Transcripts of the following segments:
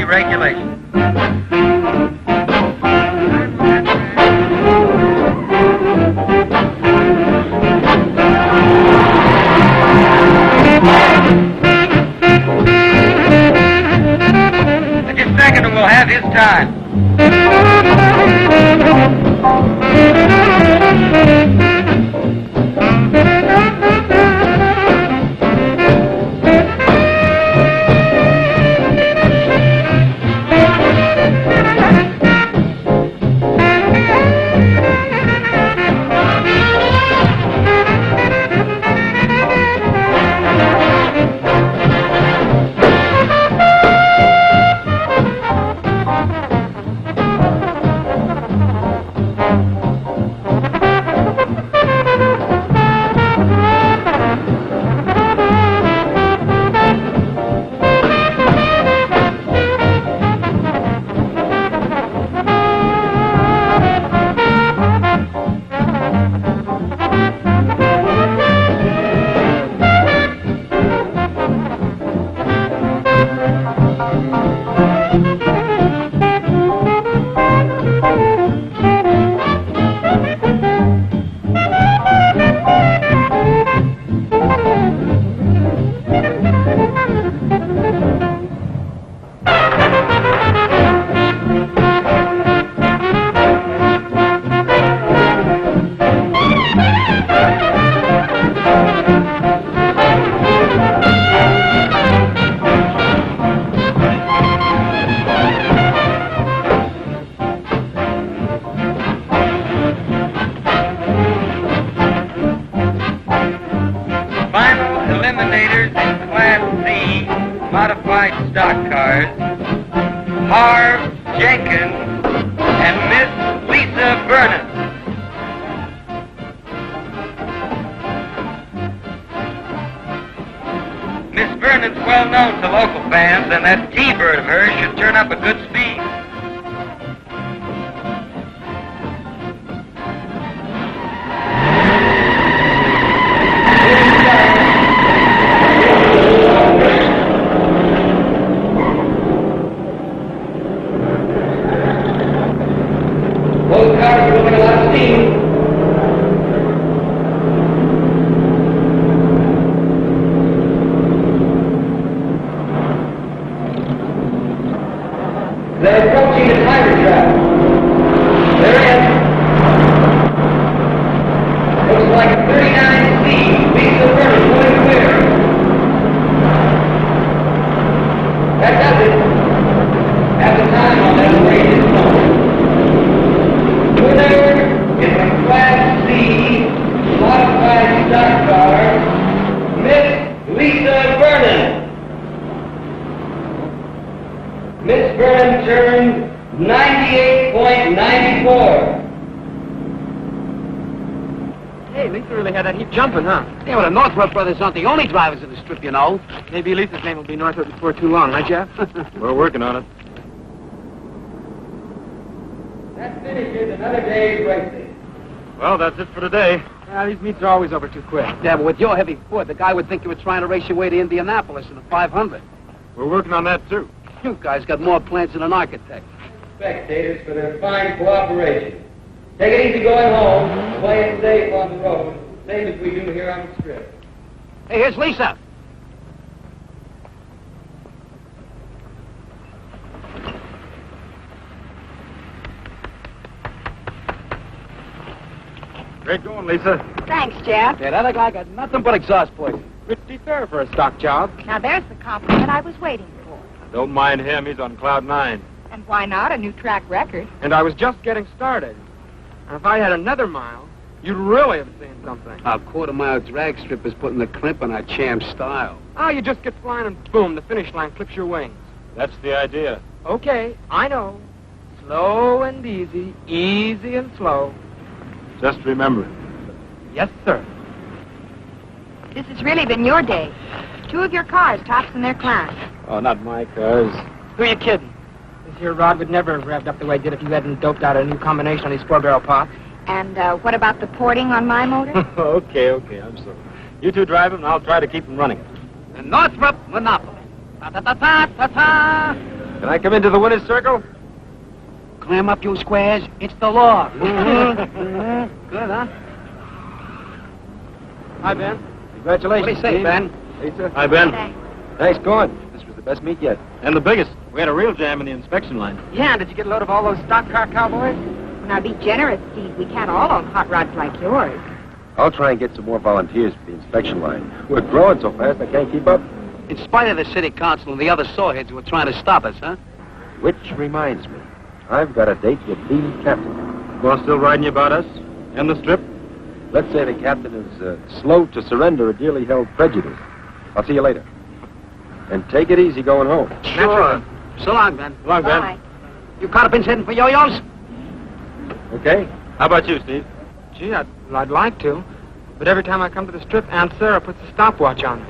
regulations. Just a second and we'll have his time. Eliminators in Class C modified stock cars, Harv Jenkins and Miss Lisa Vernon. Miss Vernon's well known to local fans, and that T-Bird of hers should turn up a good speed. Both cars are moving a lot of steam. They're approaching the tiger trap. They're in. Looks like 39C. Lisa Vernon pulling clear. That does it. At the time on that race is known. Winner in the Class C modified stock car, Miss Lisa Vernon. Miss Vernon turned 98.94. Hey, Lisa really had that heap jumping, huh? Yeah, well, the Northrop brothers aren't the only drivers in the strip, you know. Maybe Lisa's name will be Northrop before too long, huh, Jeff? We're working on it. That finishes another day's racing. Well, that's it for today. Yeah, these meets are always over too quick. Yeah, but with your heavy foot, the guy would think you were trying to race your way to Indianapolis in a 500. We're working on that, too. You guys got more plans than an architect. Spectators for their fine cooperation. Take it easy going home. Play it safe on the road. Same as we do here on the strip. Hey, here's Lisa. Great going, Lisa. Thanks, Jeff. Yeah, that other guy got nothing but exhaust poison. Pretty fair for a stock job. Now, there's the compliment I was waiting for. Don't mind him. He's on cloud 9. And why not? A new track record. And I was just getting started. And if I had another mile, you'd really have seen something. Our quarter-mile drag strip is putting the crimp on our champ style. Oh, you just get flying and boom, the finish line clips your wings. That's the idea. Okay, I know. Slow and easy, easy and slow. Just remember. Yes, sir. This has really been your day. 2 of your cars tops in their class. Oh, not my cars. Who are you kidding? This here rod would never have revved up the way it did if you hadn't doped out a new combination on these 4-barrel pots. And what about the porting on my motor? okay, I'm sorry. You two drive him, and I'll try to keep him running. The Northrop Monopoly. Ta-ta-ta-ta-ta-ta. Can I come into the winner's circle? Clam up, you squares. It's the law. Good, huh? Hi, Ben. Congratulations. What do you say, Steve. Ben? Lisa. Hi, Ben. Thanks. Nice going. This was the best meet yet. And the biggest. We had a real jam in the inspection line. Yeah, did you get a load of all those stock car cowboys? Now, be generous, Steve. We can't all own hot rods like yours. I'll try and get some more volunteers for the inspection line. We're growing so fast I can't keep up. In spite of the city council and the other sawheads who are trying to stop us, huh? Which reminds me, I've got a date with the captain. Boss still riding you about us? And the strip? Let's say the captain is slow to surrender a dearly held prejudice. I'll see you later. And take it easy going home. Sure. So long, Ben. So long, Ben. Bye. You Cotterpins heading for yo-yos? Okay? How about you, Steve? Gee, I'd like to. But every time I come to the strip, Aunt Sarah puts a stopwatch on me.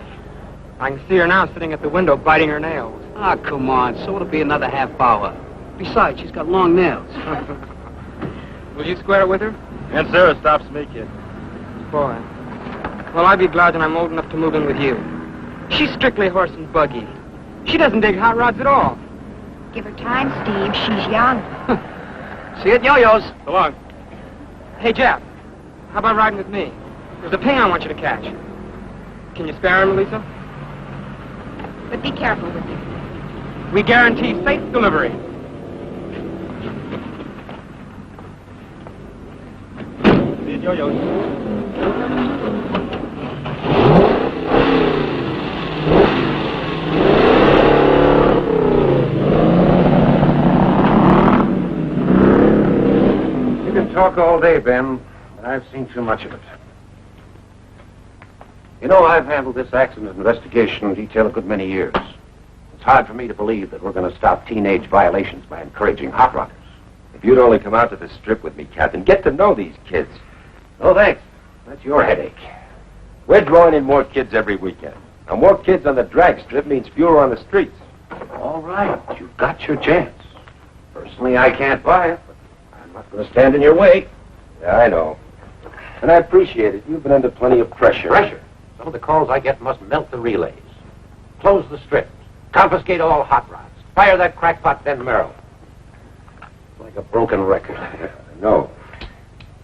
I can see her now sitting at the window biting her nails. Ah, come on. So it'll be another half hour. Besides, she's got long nails. Will you square it with her? Aunt Sarah stops me, kid. Boy. Well, I'd be glad when I'm old enough to move in with you. She's strictly horse and buggy. She doesn't dig hot rods at all. Give her time, Steve. She's young. See you at yo-yos. So long. Hey, Jeff, how about riding with me? There's a ping I want you to catch. Can you spare him, Lisa? But be careful with her. We guarantee safe delivery. See you at yo-yos. You can talk all day, Ben, but I've seen too much of it. You know, I've handled this accident investigation detail a good many years. It's hard for me to believe that we're going to stop teenage violations by encouraging hot rodders. If you'd only come out to the strip with me, Captain, get to know these kids. No, thanks. That's your headache. We're drawing in more kids every weekend. Now, more kids on the drag strip means fewer on the streets. All right, you've got your chance. Personally, I can't buy it, but I'm not going to stand in your way. Yeah, I know. And I appreciate it. You've been under plenty of pressure. Pressure? Some of the calls I get must melt the relays. Close the strip. Confiscate all hot rods. Fire that crackpot Ben Merrill. Like a broken record. No.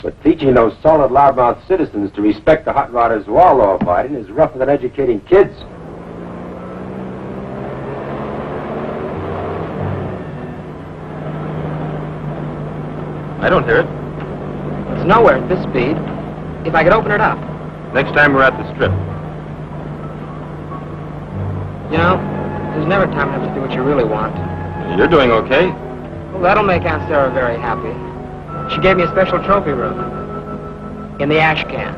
But teaching those solid loudmouth citizens to respect the hot rodders who are law-abiding is rougher than educating kids. I don't hear it. It's nowhere at this speed. If I could open it up. Next time we're at the strip. You know, there's never time enough to do what you really want. You're doing okay. Well, that'll make Aunt Sarah very happy. She gave me a special trophy room. In the ash can.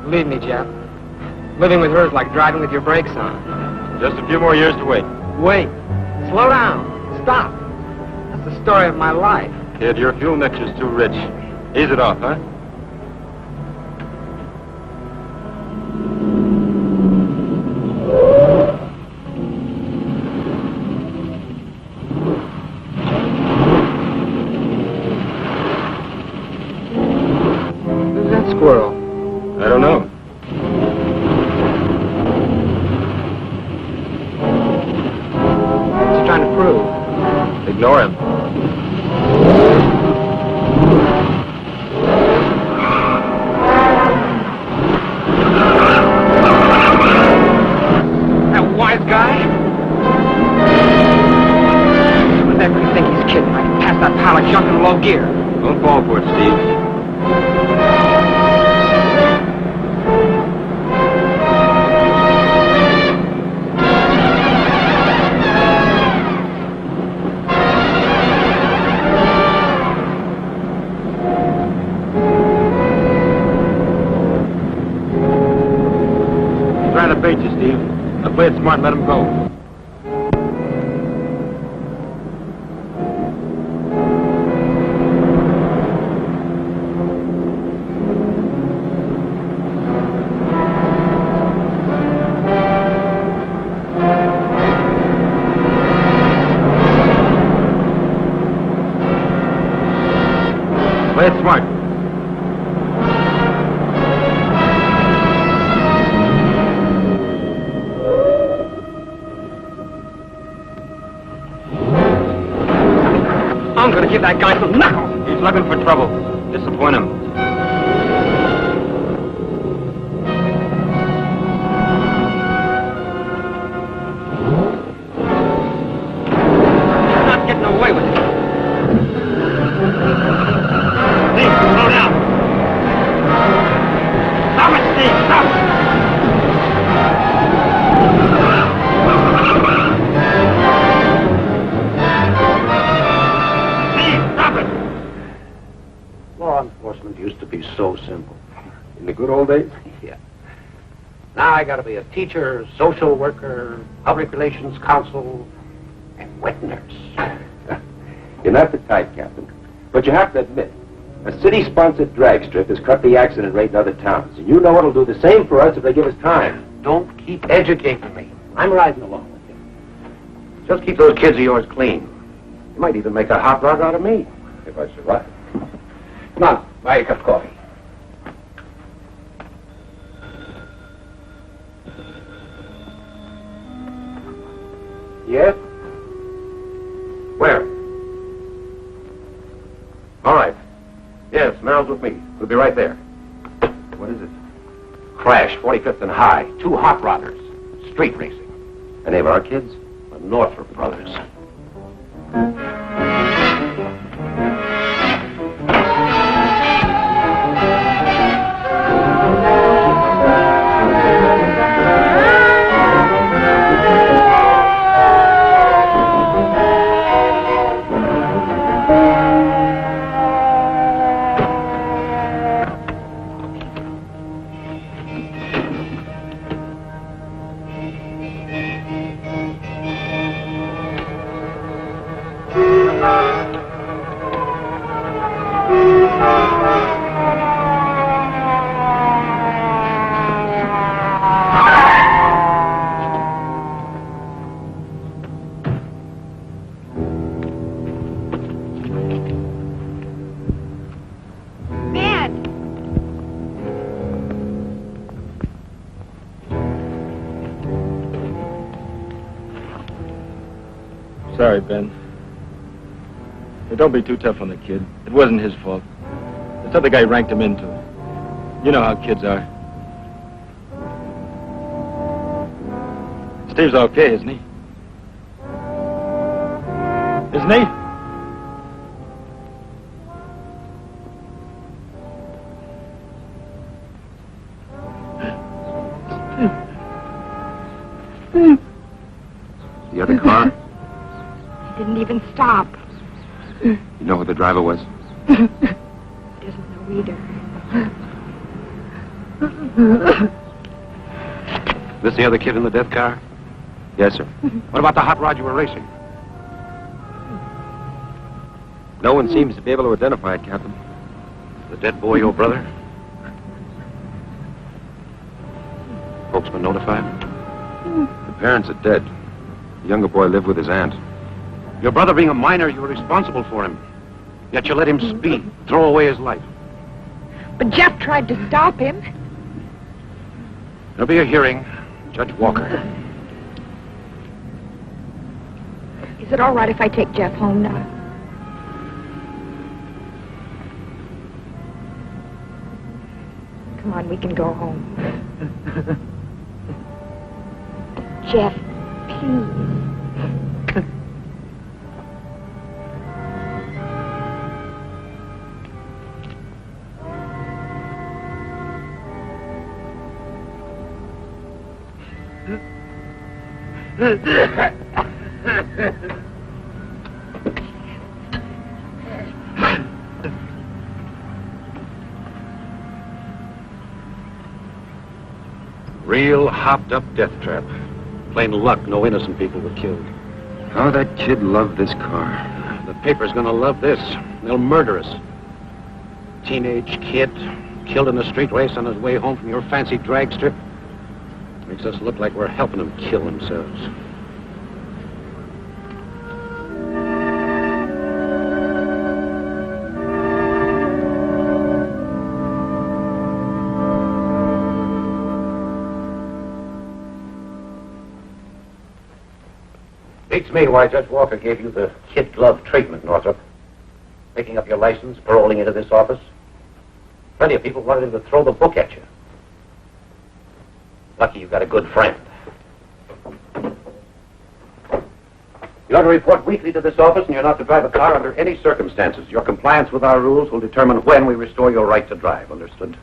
Believe me, Jeff. Living with her is like driving with your brakes on. Just a few more years to wait. Wait. Slow down. Stop. That's the story of my life. Kid, your fuel mixture's too rich. Ease it off, huh? Who's that squirrel? I don't know. What's he trying to prove? Ignore him. That wise guy? Whatever you think he's kidding, I can pass that pile of junk in low gear. Don't fall for it, Steve. He's trying to bait you, Steve. Now play it smart and let him go. Play it smart. give that guy some knuckles. He's looking for trouble. Disappoint him. You're not getting away with it. Steve, slow down. Stop it, Steve, stop it. Law enforcement used to be so simple. In the good old days? Yeah. Now I gotta be a teacher, social worker, public relations counsel, and wet nurse. You're not the type, Captain. But you have to admit, a city-sponsored drag strip has cut the accident rate in other towns. And you know it'll do the same for us if they give us time. Don't keep educating me. I'm riding along with you. Just keep those kids of yours clean. You might even make a hot rod out of me, if I survive. Come on, buy a cup of coffee. Yes? Where? All right. Yes, Merrill's with me. We'll be right there. What is it? Crash, 45th and High. 2 hot rodders. Street racing. Any of our kids? The Northrop brothers. Sorry, Ben. Hey, don't be too tough on the kid. It wasn't his fault. This other guy ranked him into it. You know how kids are. Steve's okay, isn't he? Isn't he? The other car? Didn't even stop. You know who the driver was? Doesn't know either. This the other kid in the death car? Yes, sir. What about the hot rod you were racing? No one seems to be able to identify it, Captain. The dead boy your brother? Folks been notified? The parents are dead. The younger boy lived with his aunt. Your brother being a minor, you were responsible for him. Yet you let him speed, throw away his life. But Jeff tried to stop him. There'll be a hearing. Judge Walker. Is it all right if I take Jeff home now? Come on, we can go home. Jeff, please. Real hopped-up death trap. Plain luck, no innocent people were killed. How that kid loved this car. The paper's gonna love this. They'll murder us. Teenage kid, killed in a street race on his way home from your fancy drag strip. Makes us look like we're helping them kill themselves. Beats me why Judge Walker gave you the kid glove treatment, Northrop. Picking up your license, paroling into this office. Plenty of people wanted him to throw the book at you. Lucky you got a good friend. You ought to report weekly to this office, and you're not to drive a car under any circumstances. Your compliance with our rules will determine when we restore your right to drive. Understood?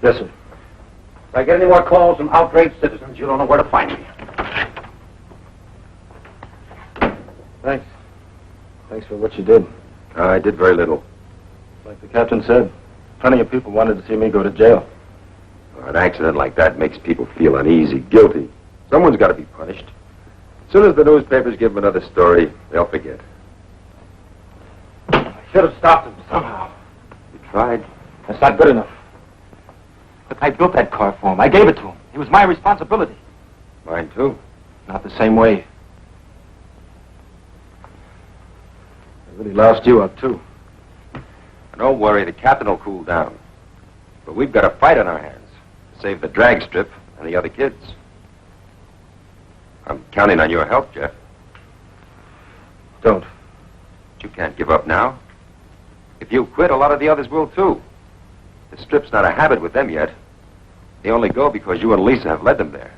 Yes, sir. If I get any more calls from outraged citizens, you don't know where to find me. Thanks. Thanks for what you did. I did very little. Like the captain said, plenty of people wanted to see me go to jail. An accident like that makes people feel uneasy, guilty. Someone's got to be punished. As soon as the newspapers give them another story, they'll forget. I should have stopped him somehow. You tried? That's not good enough. Look, I built that car for him. I gave it to him. It was my responsibility. Mine, too. Not the same way. I really loused you up, too. Don't worry, the captain will cool down. But we've got a fight on our hands to save the drag strip and the other kids. I'm counting on your help, Jeff. Don't. But you can't give up now. If you quit, a lot of the others will, too. The strip's not a habit with them yet. They only go because you and Lisa have led them there.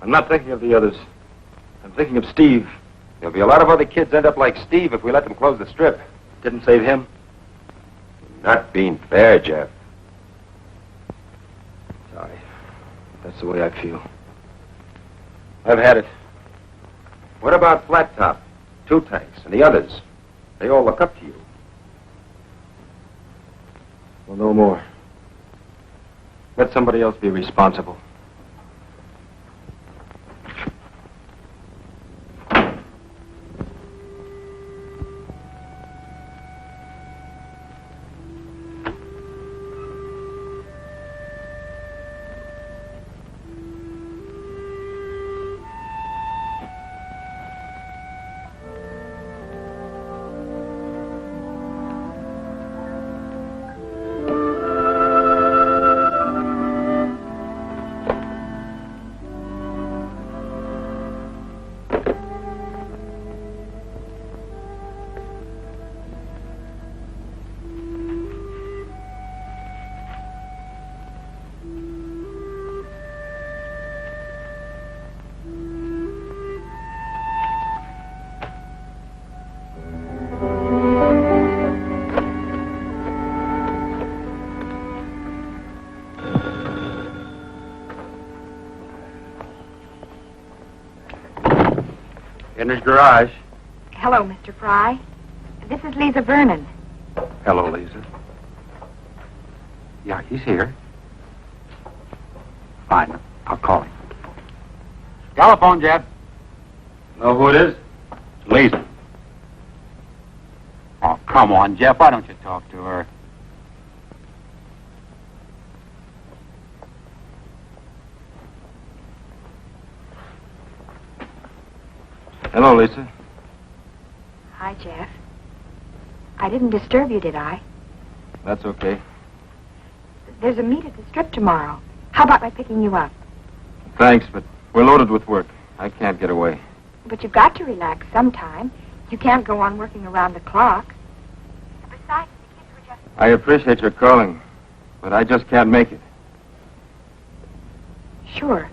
I'm not thinking of the others. I'm thinking of Steve. There'll be a lot of other kids end up like Steve if we let them close the strip. Didn't save him. Not being fair, Jeff. Sorry. That's the way I feel. I've had it. What about Flat Top, Two Tanks, and the others? They all look up to you. Well, no more. Let somebody else be responsible. In his garage. Hello, Mr. Fry. This is Lisa Vernon. Hello, Lisa. Yeah, he's here. Fine. I'll call him. Telephone, Jeff. Know who it is? Lisa. Oh, come on, Jeff. Why don't you talk to her? Hello, Lisa. Hi, Jeff. I didn't disturb you, did I? That's okay. There's a meet at the strip tomorrow. How about my picking you up? Thanks, but we're loaded with work. I can't get away. But you've got to relax sometime. You can't go on working around the clock. Besides, the kids were just... I appreciate your calling, but I just can't make it. Sure.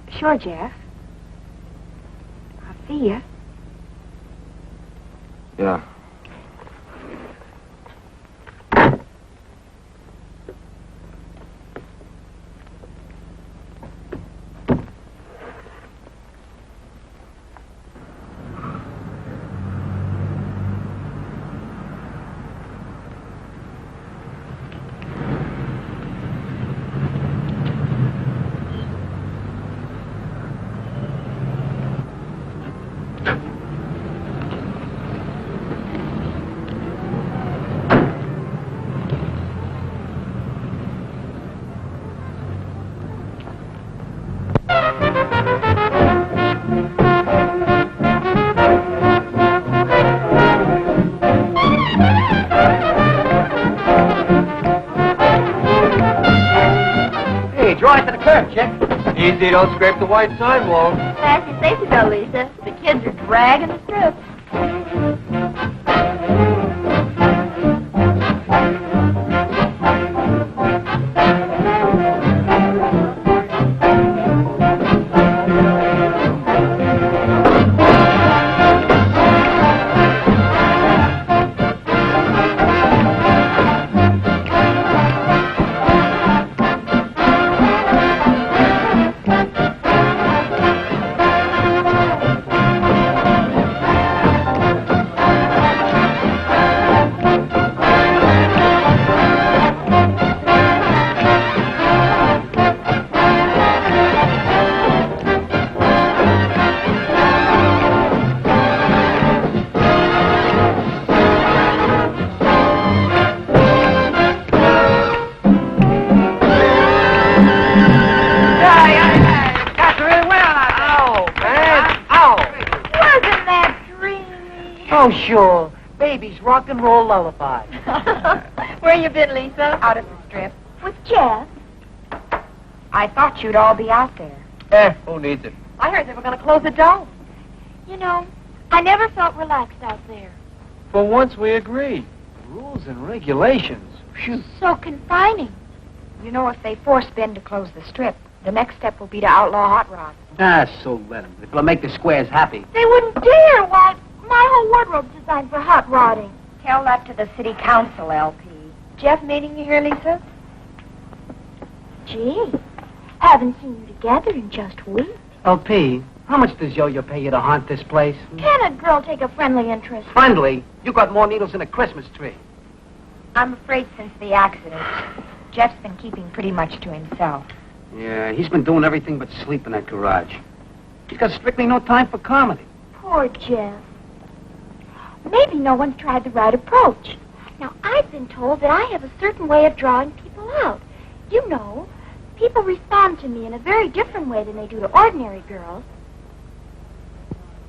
Sure, Jeff. I'll see you. Yeah. Easy, don't scrape the white sidewalk. Fancy safety though, Lisa. The kids are dragging the strip. Oh, sure. Baby's rock and roll lullaby. Where you been, Lisa? Out at the strip. With Jeff. I thought you'd all be out there. Who needs it? I heard they were going to close the dome. You know, I never felt relaxed out there. For once, we agree. Rules and regulations. Phew. So confining. You know, if they force Ben to close the strip, the next step will be to outlaw hot rod. So let them. It'll make the squares happy. They wouldn't dare. Why, my whole wardrobe's designed for hot rodding. Tell that to the city council, LP. Jeff meeting you here, Lisa? Gee, haven't seen you together in just weeks. LP, how much does Yo-Yo pay you to haunt this place? Can a girl take a friendly interest? Friendly? You got more needles than a Christmas tree. I'm afraid since the accident, Jeff's been keeping pretty much to himself. Yeah, he's been doing everything but sleep in that garage. He's got strictly no time for comedy. Poor Jeff. Maybe no one's tried the right approach. Now, I've been told that I have a certain way of drawing people out. You know, people respond to me in a very different way than they do to ordinary girls.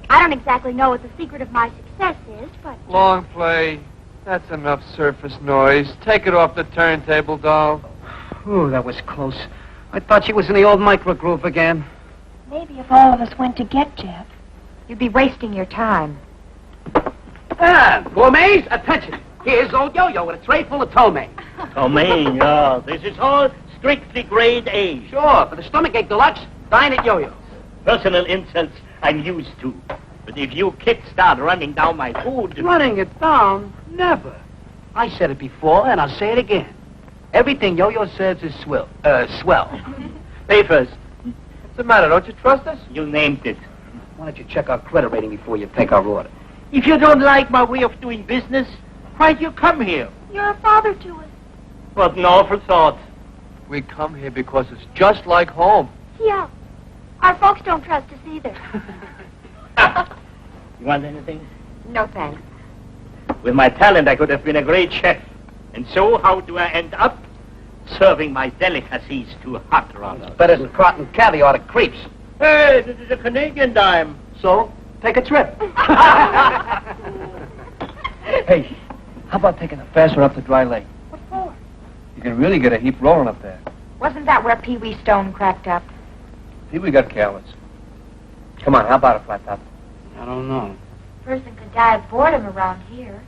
I don't exactly know what the secret of my success is, but... Long play. That's enough surface noise. Take it off the turntable, doll. Ooh, that was close. I thought she was in the old microgroove again. Maybe if all of us went to get Jeff, you'd be wasting your time. Gourmets, attention. Here's old Yo-Yo with a tray full of ptomaine. Ptomaine, yeah. This is all strictly grade A. Sure, for the stomachache deluxe, dine at Yo-Yo's. Personal insults I'm used to. But if you kids start running down my food... Running it down? Never. I said it before, and I'll say it again. Everything Yo-Yo says is swell. Pay first. What's the matter? Don't you trust us? You named it. Why don't you check our credit rating before you take our order? If you don't like my way of doing business, why'd you come here? You're a father to us. What an awful thought. We come here because it's just like home. Yeah. Our folks don't trust us either. You want anything? No, thanks. With my talent, I could have been a great chef. And so, how do I end up? Serving my delicacies to hot rodders. Better than Croton caviar to creeps. Hey, this is a Canadian dime. So, take a trip. Hey, how about taking a fast one up to Dry Lake? What for? You can really get a heap rolling up there. Wasn't that where Pee Wee Stone cracked up? See, we got careless. Come on, how about a flat top? I don't know. Person could die of boredom around here.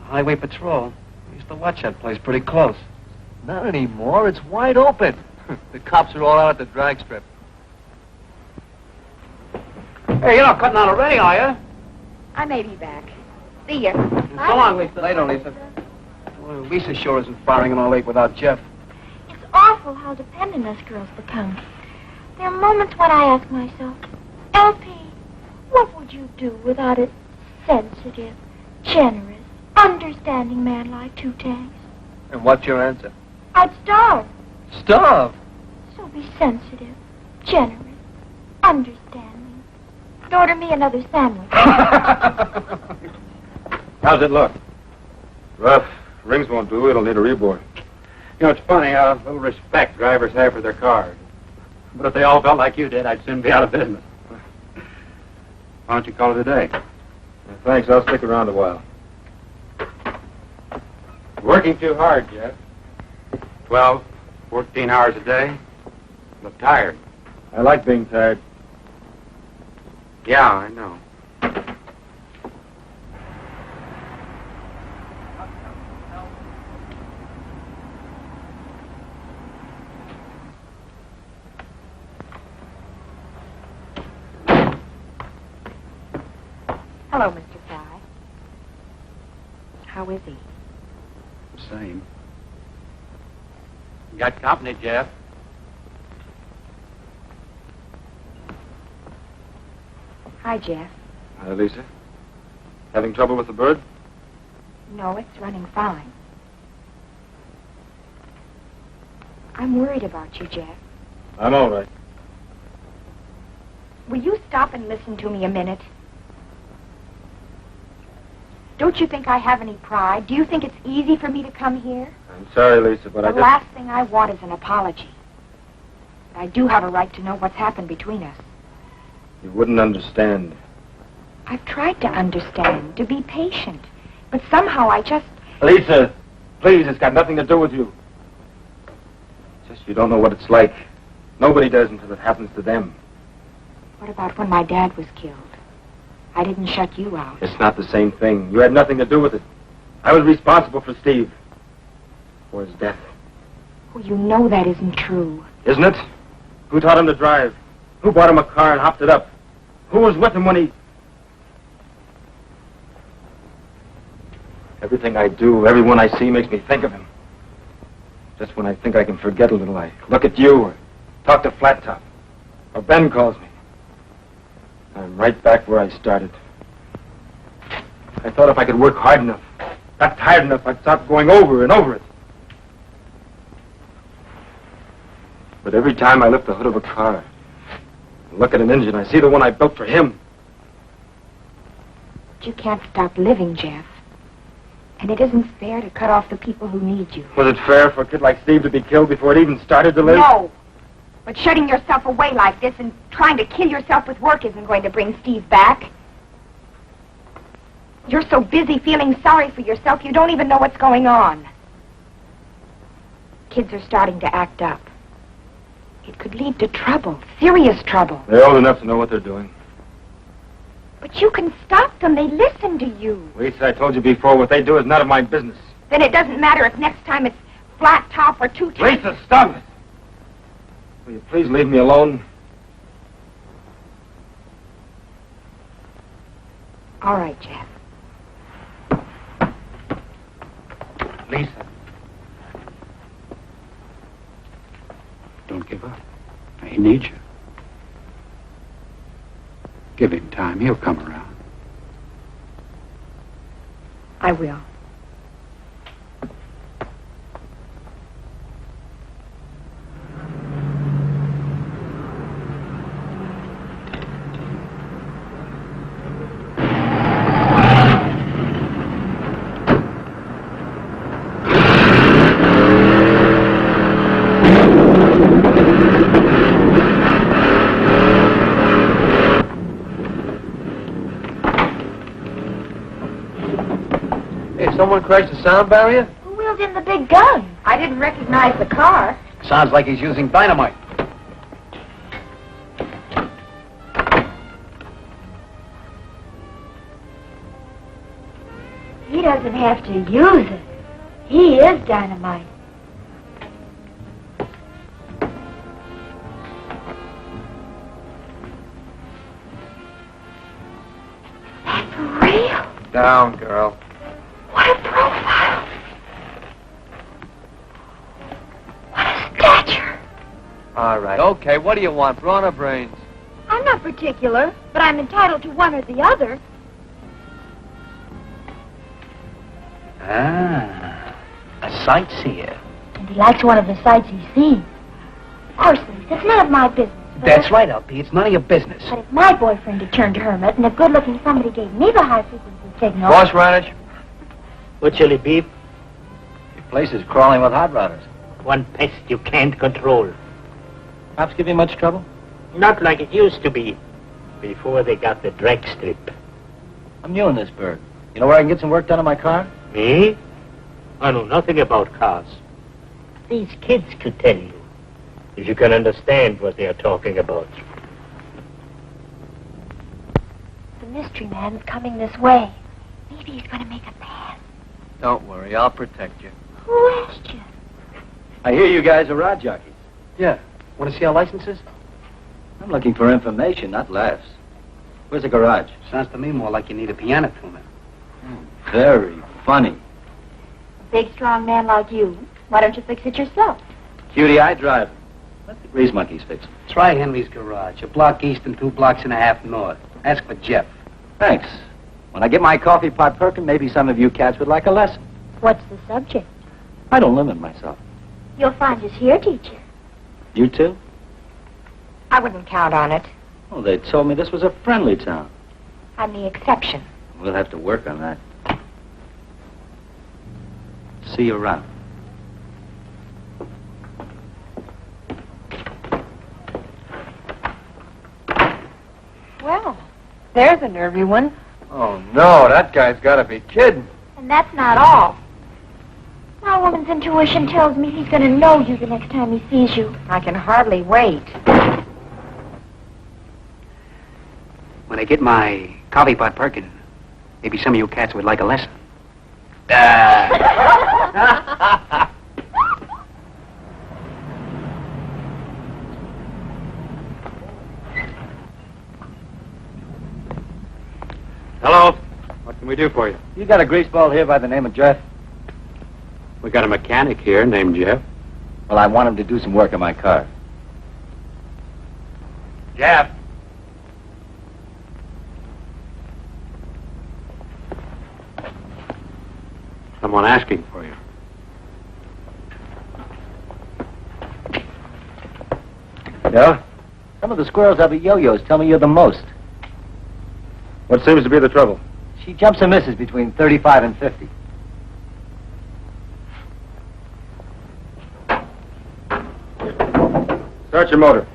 Highway patrol. We used to watch that place pretty close. Not anymore. It's wide open. The cops are all out at the drag strip. Hey, you're not cutting out already, are you? I may be back. See ya. So long, Lisa. Later, Lisa. Well, Lisa sure isn't firing in all late without Jeff. It's awful how dependent us girls become. There are moments when I ask myself, LP, what would you do without a sensitive, generous, understanding man like Two Tanks? And what's your answer? I'd starve. Starve. So be sensitive, generous, understanding. And order me another sandwich. How's it look? Rough. Rings won't do. It'll need a reboard. You know, it's funny how little respect drivers have for their cars. But if they all felt like you did, I'd soon be out of business. Why don't you call it a day? Thanks. I'll stick around a while. Working too hard, Jeff. 12, 14 hours a day. Look tired. I like being tired. Yeah, I know. Hello, Mr. Fry. How is he? Same. You got company, Jeff. Hi, Jeff. Hi, Lisa. Having trouble with the bird? No, it's running fine. I'm worried about you, Jeff. I'm all right. Will you stop and listen to me a minute? Don't you think I have any pride? Do you think it's easy for me to come here? I'm sorry, Lisa, but The last thing I want is an apology. But I do have a right to know what's happened between us. You wouldn't understand. I've tried to understand, to be patient. But somehow I just... Lisa, please, it's got nothing to do with you. Just you don't know what it's like. Nobody does until it happens to them. What about when my dad was killed? I didn't shut you out. It's not the same thing. You had nothing to do with it. I was responsible for Steve. For his death. Oh, you know that isn't true. Isn't it? Who taught him to drive? Who bought him a car and hopped it up? Who was with him when he... Everything I do, everyone I see makes me think of him. Just when I think I can forget a little, I look at you or talk to Flat Top. Or Ben calls me. I'm right back where I started. I thought if I could work hard enough, got tired enough, I'd stop going over and over it. But every time I lift the hood of a car and look at an engine, I see the one I built for him. But you can't stop living, Jeff. And it isn't fair to cut off the people who need you. Was it fair for a kid like Steve to be killed before it even started to live? No. But shutting yourself away like this and trying to kill yourself with work isn't going to bring Steve back. You're so busy feeling sorry for yourself, you don't even know what's going on. Kids are starting to act up. It could lead to trouble, serious trouble. They're old enough to know what they're doing. But you can stop them. They listen to you. Lisa, I told you before, what they do is none of my business. Then it doesn't matter if next time it's flat top or two top. Lisa, stop it! Will you please leave me alone? All right, Jeff. Lisa. Don't give up. He needs you. Give him time. He'll come around. I will. Someone crashed the sound barrier? Who wheeled in the big gun? I didn't recognize the car. Sounds like he's using dynamite. He doesn't have to use it. He is dynamite. That's real. Down, girl. What a profile. What a stature. All right. Okay, what do you want, brawn or brains? I'm not particular, but I'm entitled to one or the other. Ah, a sightseer. And he likes one of the sights he's seen. Of course, Lisa, it's none of my business. But That's right, LP. It's none of your business. But if my boyfriend had turned hermit and a good-looking somebody gave me the high-frequency signal... Horseradish? What shall it be? Your place is crawling with hot rodders. One pest you can't control. Cops give you much trouble? Not like it used to be, before they got the drag strip. I'm new in this bird. You know where I can get some work done on my car? Me? I know nothing about cars. These kids could tell you, if you can understand what they're talking about. The mystery man's coming this way. Maybe he's going to make a pass. Don't worry, I'll protect you. Who asked you? I hear you guys are rod jockeys. Yeah. Want to see our licenses? I'm looking for information, not laughs. Where's the garage? Sounds to me more like you need a piano tuner. Very funny. A big, strong man like you. Why don't you fix it yourself? Cutie, I drive. Let the grease monkeys fix it. Try Henry's garage, a block east and 2.5 blocks north. Ask for Jeff. Thanks. When I get my coffee pot perking, maybe some of you cats would like a lesson. What's the subject? I don't limit myself. You'll find us here, teacher. You too? I wouldn't count on it. Oh, they told me this was a friendly town. I'm the exception. We'll have to work on that. See you around. Well, there's a nervy one. Oh, no, that guy's got to be kidding. And that's not all. My woman's intuition tells me he's going to know you the next time he sees you. I can hardly wait. When I get my coffee pot perking, maybe some of you cats would like a lesson. Hello. What can we do for you? You got a greaseball here by the name of Jeff? We got a mechanic here named Jeff. Well, I want him to do some work on my car. Jeff. Someone asking for you. Yeah? Some of the squirrels have yo-yos tell me you're the most. What seems to be the trouble? She jumps and misses between 35 and 50. Start your motor.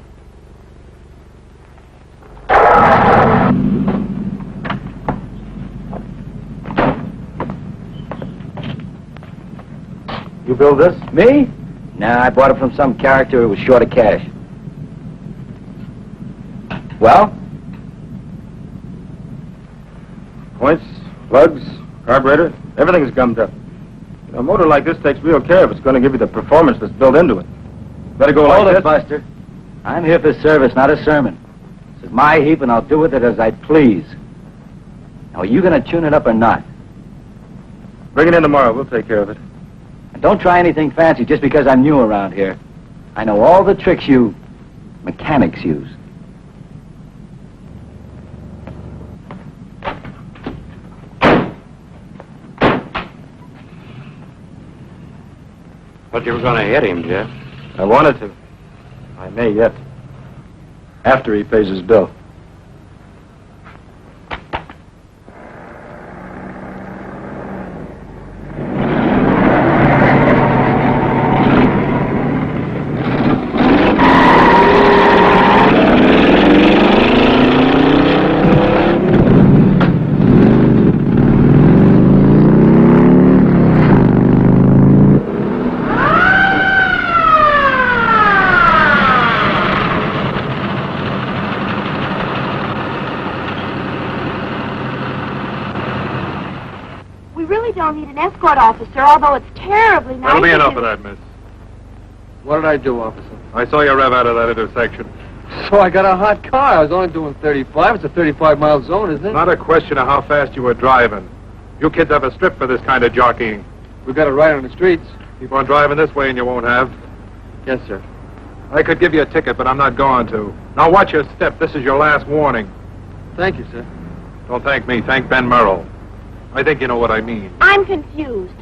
You build this? Me? Nah, I bought it from some character who was short of cash. Well? Points, plugs, carburetor, everything's gummed up. A motor like this takes real care if it's going to give you the performance that's built into it. Better go Hold like it, this. Buster. I'm here for service, not a sermon. This is my heap, and I'll do with it as I please. Now, are you going to tune it up or not? Bring it in tomorrow. We'll take care of it. And don't try anything fancy just because I'm new around here. I know all the tricks you mechanics use. Thought you were going to hit him, Jeff. I wanted to. I may yet. After he pays his bill. Escort officer, although it's terribly nice. That'll be enough of that, miss. What did I do, officer? I saw you rev out of that intersection. So I got a hot car. I was only doing 35. It's a 35-mile zone, isn't it? Not a question of how fast you were driving. You kids have a strip for this kind of jockeying. We got it right on the streets. Keep on driving this way and you won't have. Yes, sir. I could give you a ticket, but I'm not going to. Now watch your step. This is your last warning. Thank you, sir. Don't thank me. Thank Ben Merrill. I think you know what I mean. I'm confused.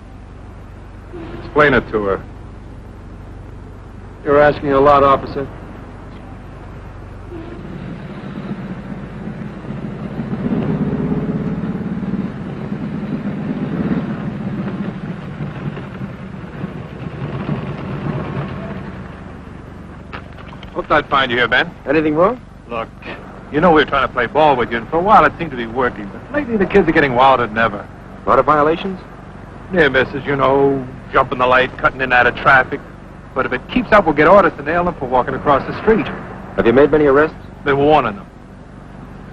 Explain it to her. You're asking a lot, officer. Hoped I'd find you here, Ben. Anything wrong? Look, you know we were trying to play ball with you, and for a while it seemed to be working, but lately the kids are getting wilder than ever. A lot of violations? Near misses, you know, jumping the light, cutting in and out of traffic. But if it keeps up, we'll get orders to nail them for walking across the street. Have you made many arrests? Been warning them.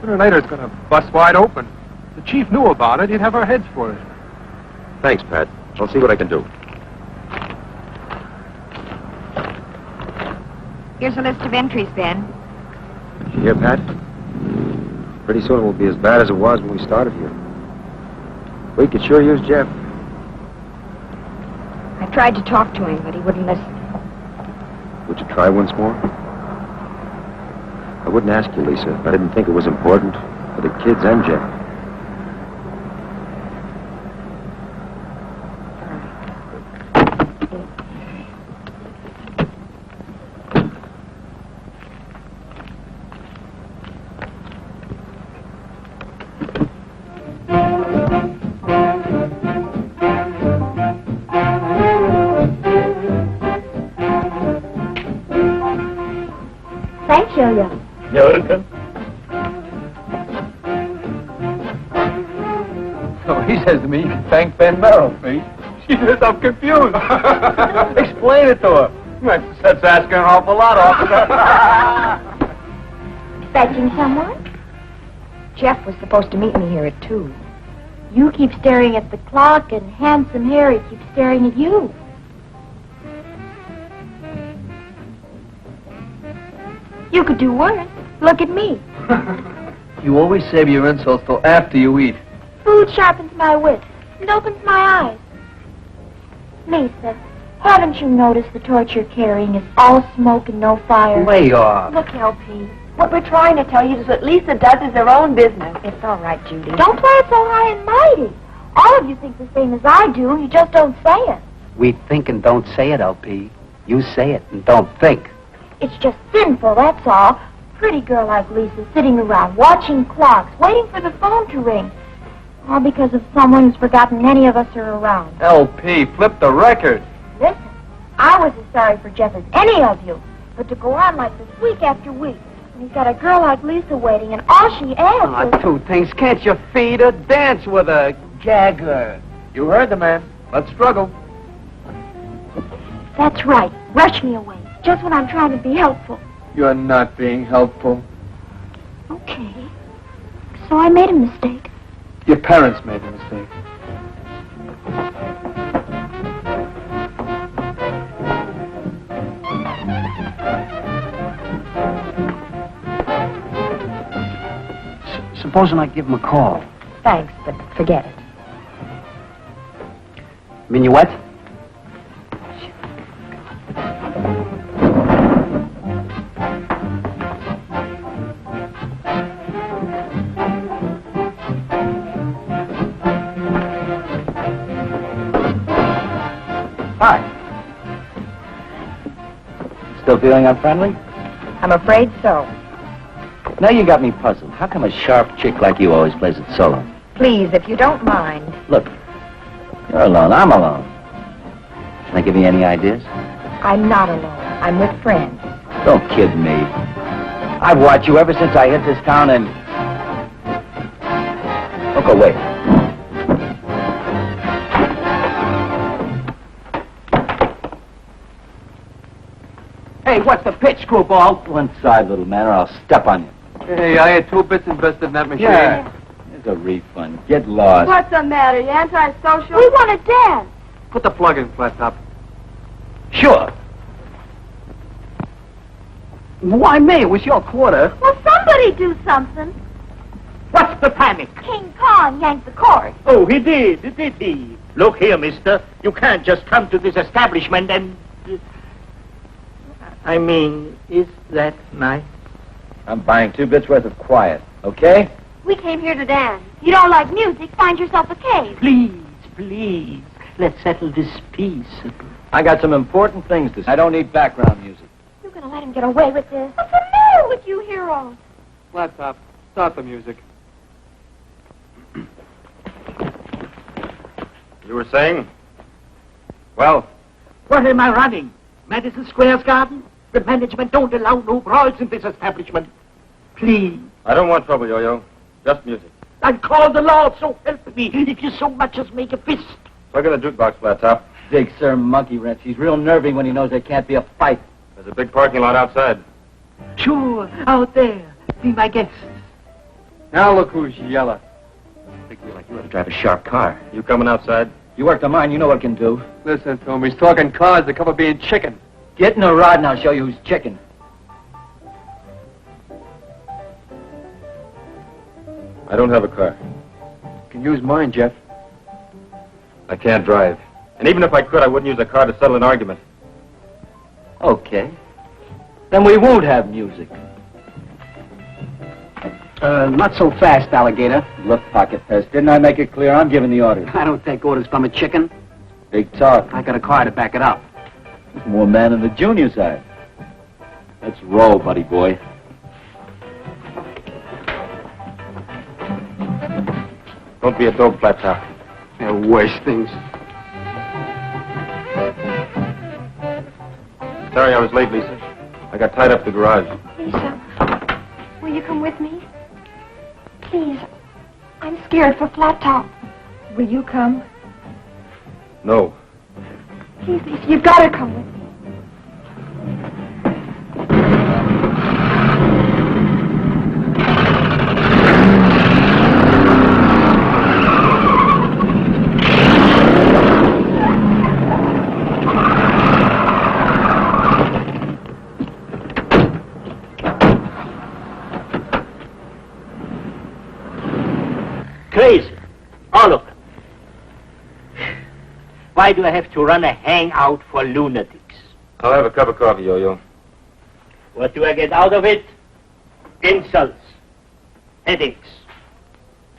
Sooner or later, it's going to bust wide open. If the chief knew about it, he'd have our heads for it. Thanks, Pat. I'll see what I can do. Here's a list of entries, Ben. Did you hear, Pat? Pretty soon it will be as bad as it was when we started here. We could sure use Jeff. I tried to talk to him, but he wouldn't listen. Would you try once more? I wouldn't ask you, Lisa. I didn't think it was important for the kids and Jeff. Thanks, Yo-Yo. You're welcome. He says to me, you can thank Ben Merrill, Pete. She says, I'm confused. Explain it to her. That's asking an awful lot, officer. Fetching someone? Jeff was supposed to meet me here at 2. You keep staring at the clock, and Handsome Harry keeps staring at you. You could do worse. Look at me. You always save your insults till after you eat. Food sharpens my wits and opens my eyes. Lisa, haven't you noticed the torch you're carrying is all smoke and no fire? Lay off. Look, LP. What we're trying to tell you is what Lisa does is her own business. It's all right, Judy. Don't play it so high and mighty. All of you think the same as I do. You just don't say it. We think and don't say it, LP. You say it and don't think. It's just sinful, that's all. Pretty girl like Lisa sitting around watching clocks, waiting for the phone to ring. All because of someone who's forgotten any of us are around. LP, flip the record. Listen, I was as sorry for Jeff as any of you. But to go on like this week after week, and he's got a girl like Lisa waiting, and all she asks is... 2 things. Can't you feed her? Dance with her. Gag her. You heard the man. Let's struggle. That's right. Rush me away. Just when I'm trying to be helpful. You're not being helpful. Okay. So I made a mistake. Your parents made a mistake. Supposing I give him a call. Thanks, but forget it. Minuet? Hi. Still feeling unfriendly? I'm afraid so. Now you got me puzzled. How come a sharp chick like you always plays it solo? Please, if you don't mind. Look, you're alone. I'm alone. Can I give you any ideas? I'm not alone. I'm with friends. Don't kid me. I've watched you ever since I hit this town and... Don't go away. Hey, what's the pitch, screwball? One side, little man, or I'll step on you. Hey, I had 2 bits invested in that machine. Yeah. Here's a refund. Get lost. What's the matter? You antisocial? We want to dance. Put the plug in, Flat Top. Sure. Why, me? It was your quarter. Well, somebody do something. What's the panic? King Kong yanked the cord. Oh, he did he? Look here, mister. You can't just come to this establishment and... I mean, is that nice? I'm buying 2 bits worth of quiet, okay? We came here to dance. You don't like music, find yourself a cave. Please. Let's settle this peaceably. I got some important things to say. I don't need background music. You're going to let him get away with this? What's the matter with you heroes? Flat Top, start the music. You were saying? Well, What am I running? Madison Square's garden? The management don't allow no brawls in this establishment. Please. I don't want trouble, Yo-Yo. Just music. I'll call the law, so help me, if you so much as make a fist. Plug in the jukebox, Flat Top. Big Sir Monkey Wrench. He's real nervy when he knows there can't be a fight. There's a big parking lot outside. Sure, out there. Be my guest. Now look who's yelling. Big you like you ought to drive a sharp car. You coming outside? You work the mine, you know what it can do. Listen to him. He's talking cars. They come of being chicken. Get in the rod and I'll show you who's chicken. I don't have a car. You can use mine, Jeff. I can't drive. And even if I could, I wouldn't use a car to settle an argument. Okay. Then we won't have music. Not so fast, alligator. Look, Pocket Pest, didn't I make it clear? I'm giving the orders. I don't take orders from a chicken. Big talk. I got a car to back it up. More man on the junior side. Let's roll, buddy boy. Don't be a dope, Flat Top. They're worse things. Sorry I was late, Lisa. I got tied up at the garage. Lisa, will you come with me? Please. I'm scared for Flat Top. Will you come? No. Please, you've got to come with me. Crazy. All of them. Why do I have to run a hangout for lunatics? I'll have a cup of coffee, Yo-Yo. What do I get out of it? Insults, headaches,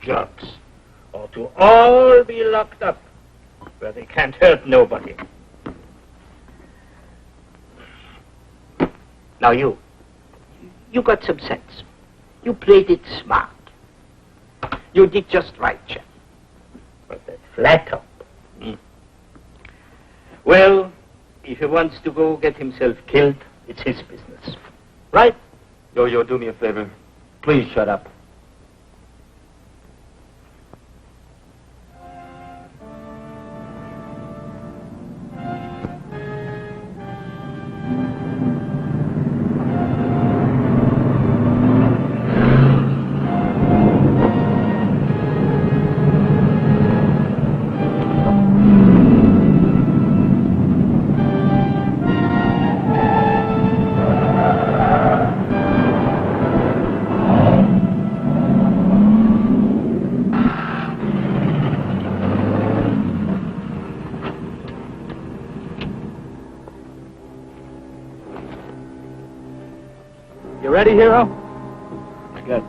drugs. Or to all be locked up where they can't hurt nobody. Now you got some sense. You played it smart. You did just right, Jeff. But that flat top. Well, if he wants to go get himself killed, it's his business. Right? Yo-Yo, do me a favor. Please shut up. Ready, Hero? Good.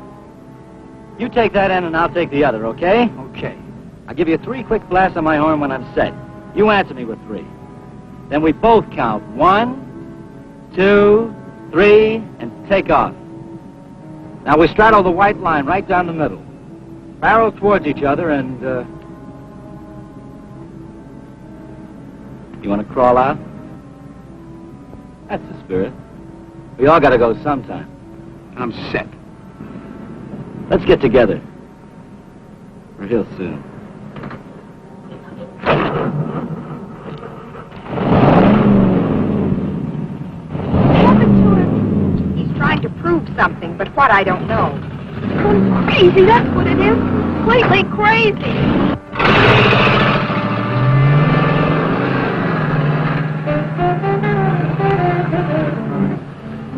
You take that end and I'll take the other, okay? Okay. I'll give you 3 quick blasts on my horn when I'm set. You answer me with 3. Then we both count 1, 2, 3, and take off. Now we straddle the white line right down the middle. Barrel towards each other and, You want to crawl out? That's the spirit. We all got to go sometime. I'm set. Let's get together. Real soon. He's trying to prove something, but what I don't know. Crazy, that's what it is. Completely crazy.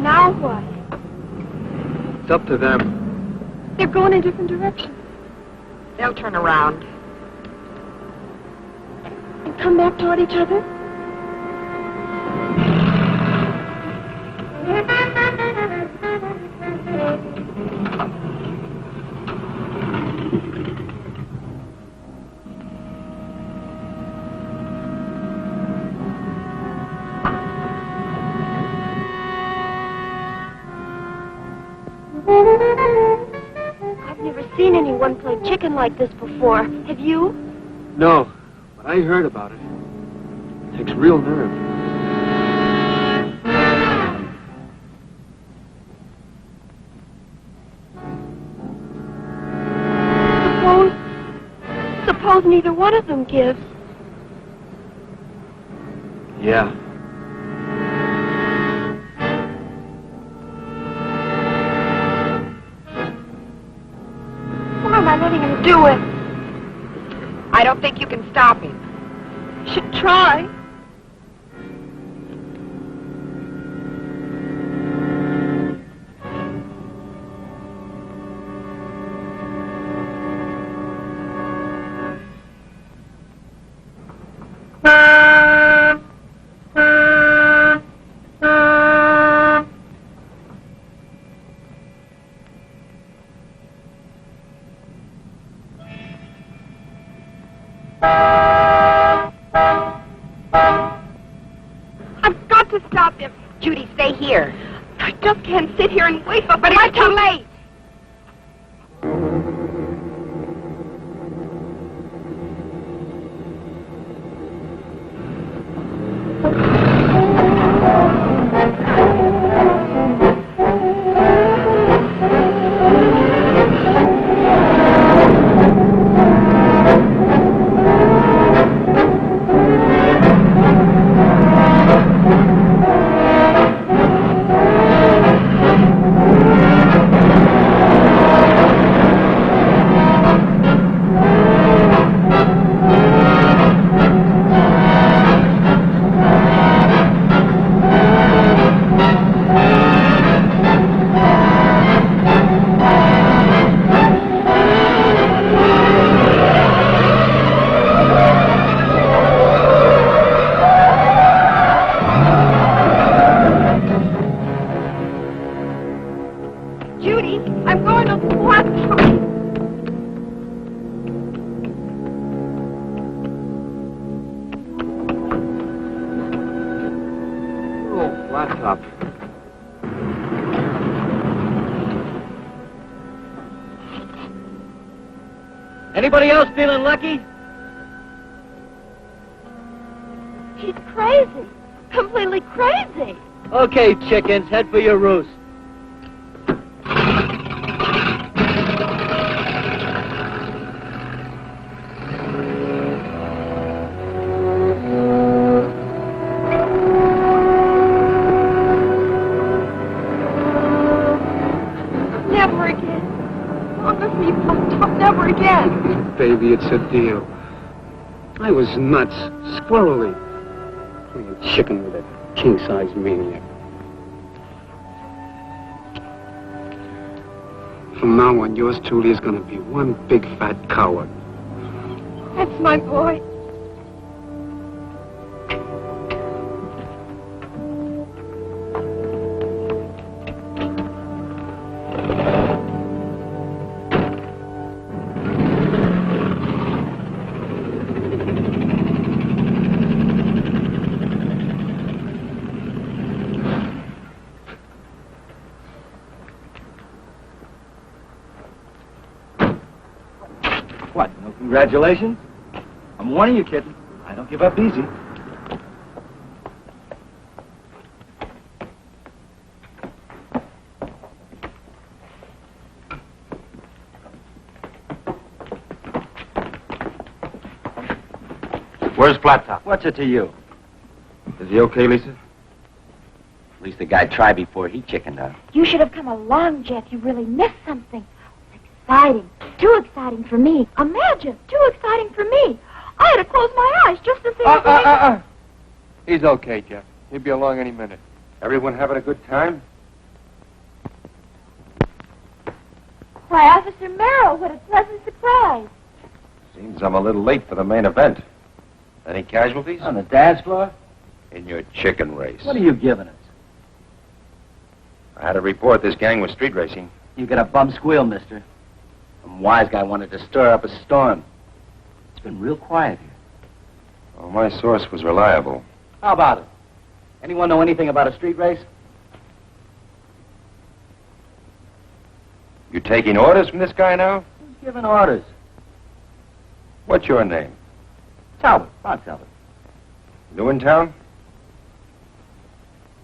Now what? It's up to them. They're going in different directions. They'll turn around. And come back toward each other? I've never seen anyone play chicken like this before. Have you? No, but I heard about it. It takes real nerve. Suppose neither one of them gives. Yeah. Why am I letting him do it? I don't think you can stop him. Should try. I've got to stop him. Judy, stay here. I just can't sit here and wait for... But it's too late. flat top. Anybody else feeling lucky? He's crazy. Completely crazy. Okay, chickens, head for your roost. Never again. Long as we fucked up, never again. Baby, it's a deal. I was nuts, squirrely. Playing chicken with a king-size maniac. From now on, yours truly is going to be one big fat coward. That's my boy. What, no congratulations? I'm warning you, kitten. I don't give up easy. Where's Flat Top? What's it to you? Is he okay, Lisa? At least the guy tried before he chickened out. You should have come along, Jeff. You really missed something. Exciting. Too exciting for me. Imagine. Too exciting for me. I had to close my eyes just to see He's okay, Jeff. He'll be along any minute. Everyone having a good time? Why, Officer Merrill, what a pleasant surprise. Seems I'm a little late for the main event. Any casualties? On the dance floor? In your chicken race. What are you giving us? I had a report this gang was street racing. You get a bum squeal, mister. Some wise guy wanted to stir up a storm. It's been real quiet here. Well, my source was reliable. How about it? Anyone know anything about a street race? You taking orders from this guy now? Who's giving orders? What's your name? Talbot. Ron Talbot. New in town?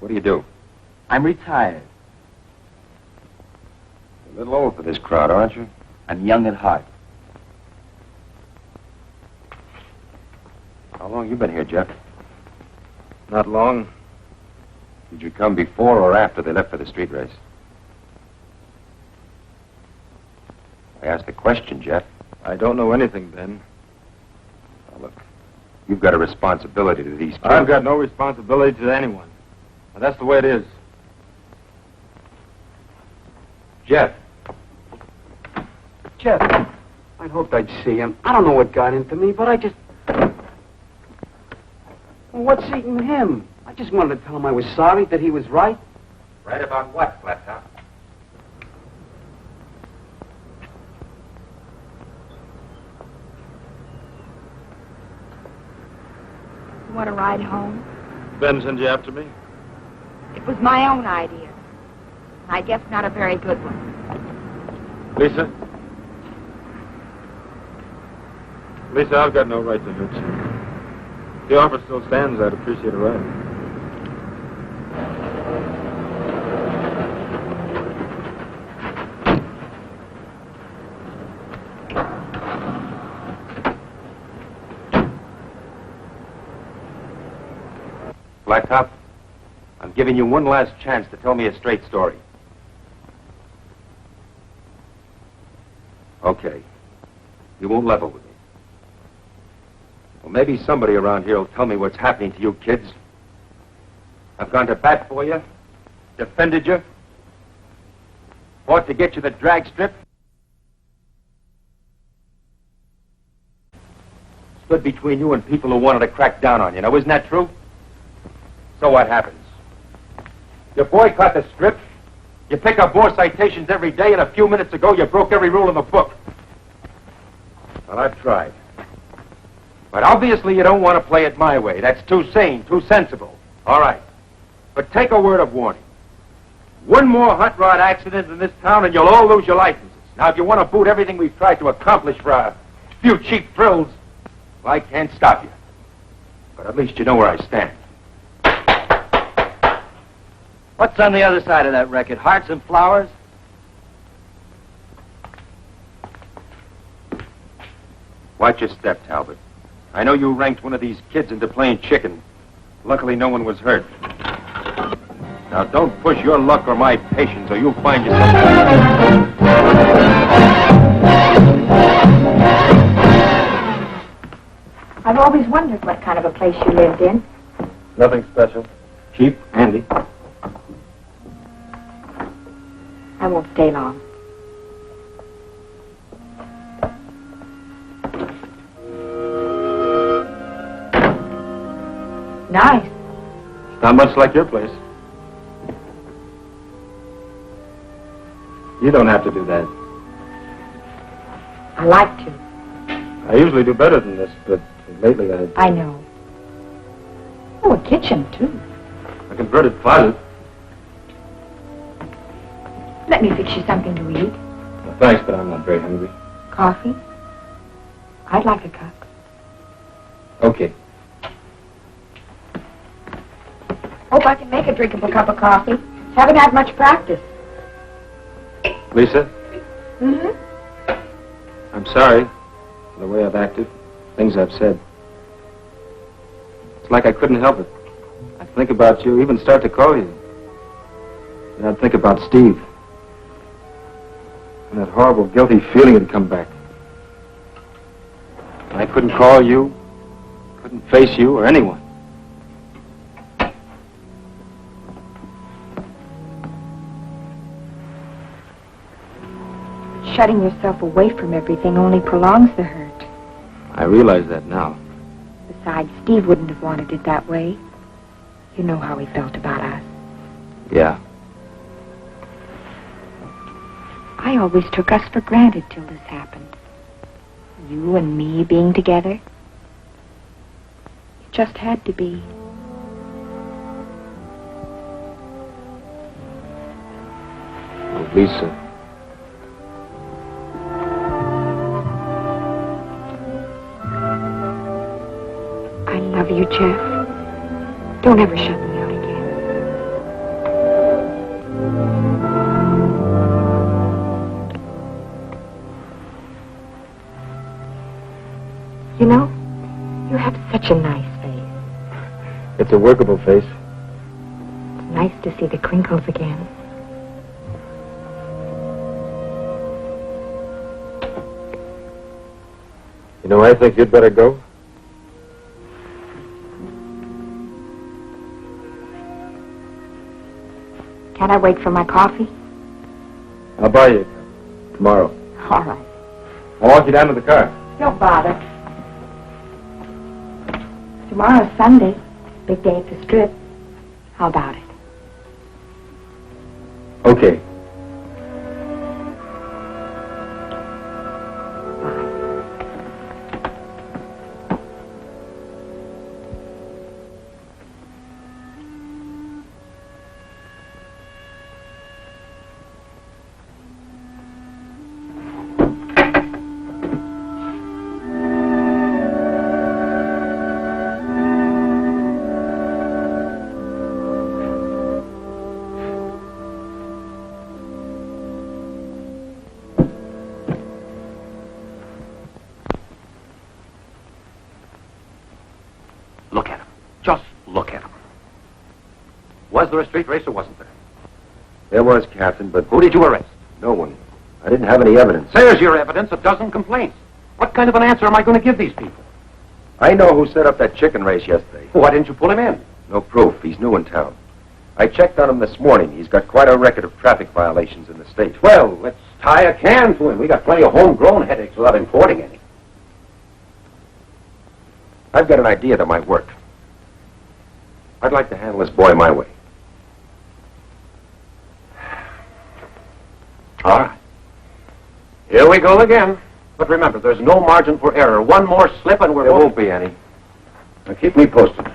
What do you do? I'm retired. You're a little old for this crowd, aren't you? I'm young at heart. How long you been here, Jeff? Not long. Did you come before or after they left for the street race? I asked a question, Jeff. I don't know anything, Ben. Now, look, you've got a responsibility to these people. I've got no responsibility to anyone. Now, that's the way it is. Jeff. Jeff, I hoped I'd see him. I don't know what got into me, but I just... Well, what's eating him? I just wanted to tell him I was sorry, that he was right. Right about what, Flat Top? You want to ride home? Ben sent you after me? It was my own idea. I guess not a very good one. Lisa? Lisa, I've got no right to hurt you. If the offer still stands, I'd appreciate a ride. Flat Top, I'm giving you one last chance to tell me a straight story. Okay. You won't level with me. Well, maybe somebody around here will tell me what's happening to you kids. I've gone to bat for you, defended you, fought to get you the drag strip, stood between you and people who wanted to crack down on you. Now, isn't that true? So what happens? You boycott the strip, you pick up more citations every day, and a few minutes ago you broke every rule in the book. Well, I've tried. But obviously you don't want to play it my way. That's too sane, too sensible. All right. But take a word of warning. One more hot rod accident in this town and you'll all lose your licenses. Now, if you want to boot everything we've tried to accomplish for a few cheap thrills, well, I can't stop you. But at least you know where I stand. What's on the other side of that record? Hearts and flowers? Watch your step, Talbot. I know you ranked one of these kids into playing chicken. Luckily, no one was hurt. Now, don't push your luck or my patience, or you'll find yourself... I've always wondered what kind of a place you lived in. Nothing special. Cheap, handy. I won't stay long. Nice. Not much like your place. You don't have to do that. I like to. I usually do better than this, but lately I know. Oh, a kitchen, too. a converted closet. Let me fix you something to eat. Well, thanks, but I'm not very hungry. Coffee? I'd like a cup. Okay. Hope I can make a drinkable cup of coffee. Haven't had much practice. Lisa, Mm-hmm. I'm sorry for the way I've acted, things I've said. It's like I couldn't help it. I'd think about you, even start to call you. And I'd think about Steve. And that horrible, guilty feeling had come back. And I couldn't call you, couldn't face you or anyone. Shutting yourself away from everything only prolongs the hurt. I realize that now. Besides, Steve wouldn't have wanted it that way. You know how he felt about us. Yeah. I always took us for granted till this happened. You and me being together. It just had to be. Oh, Lisa. I love you, Jeff. Don't ever shut me out again. You know, you have such a nice face. It's a workable face. It's nice to see the crinkles again. You know, I think you'd better go. Can't I wait for my coffee? I'll buy you a cup tomorrow. All right. I'll walk you down to the car. Don't bother. Tomorrow's Sunday. Big day at the Strip. How about it? Okay. Look at him. Just look at him. Was there a street race or wasn't there? There was, Captain, but Who did you arrest? no one. I didn't have any evidence. There's your evidence, a dozen complaints. What kind of an answer am I going to give these people? I know who set up that chicken race yesterday. Why didn't you pull him in? No proof. He's new in town. I checked on him this morning. He's got quite a record of traffic violations in the state. Well, let's tie a can to him. We got plenty of homegrown headaches without importing any. I've got an idea that might work. I'd like to handle this boy my way. All right. Here we go again. But remember, there's no margin for error. One more slip and we're... There won't be any. Now keep me posted.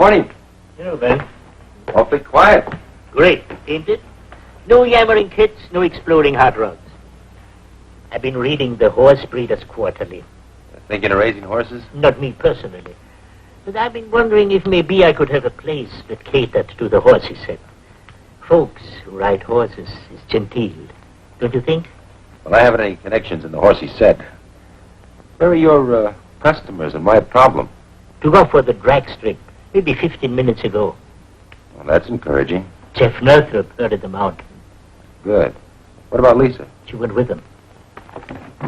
morning. Hello, Ben. Awfully quiet. Great, ain't it? No yammering kids, no exploding hot rods. I've been reading the Horse Breeders Quarterly. Thinking of raising horses? Not me personally. But I've been wondering if maybe I could have a place that catered to the horsey set. Folks who ride horses is genteel, don't you think? Well, I haven't any connections in the horsey set. Where are your customers and my problem? To go for the drag strip, maybe 15 minutes ago. Well, that's encouraging. Jeff Northrop herded them out. Good. What about Lisa? She went with them.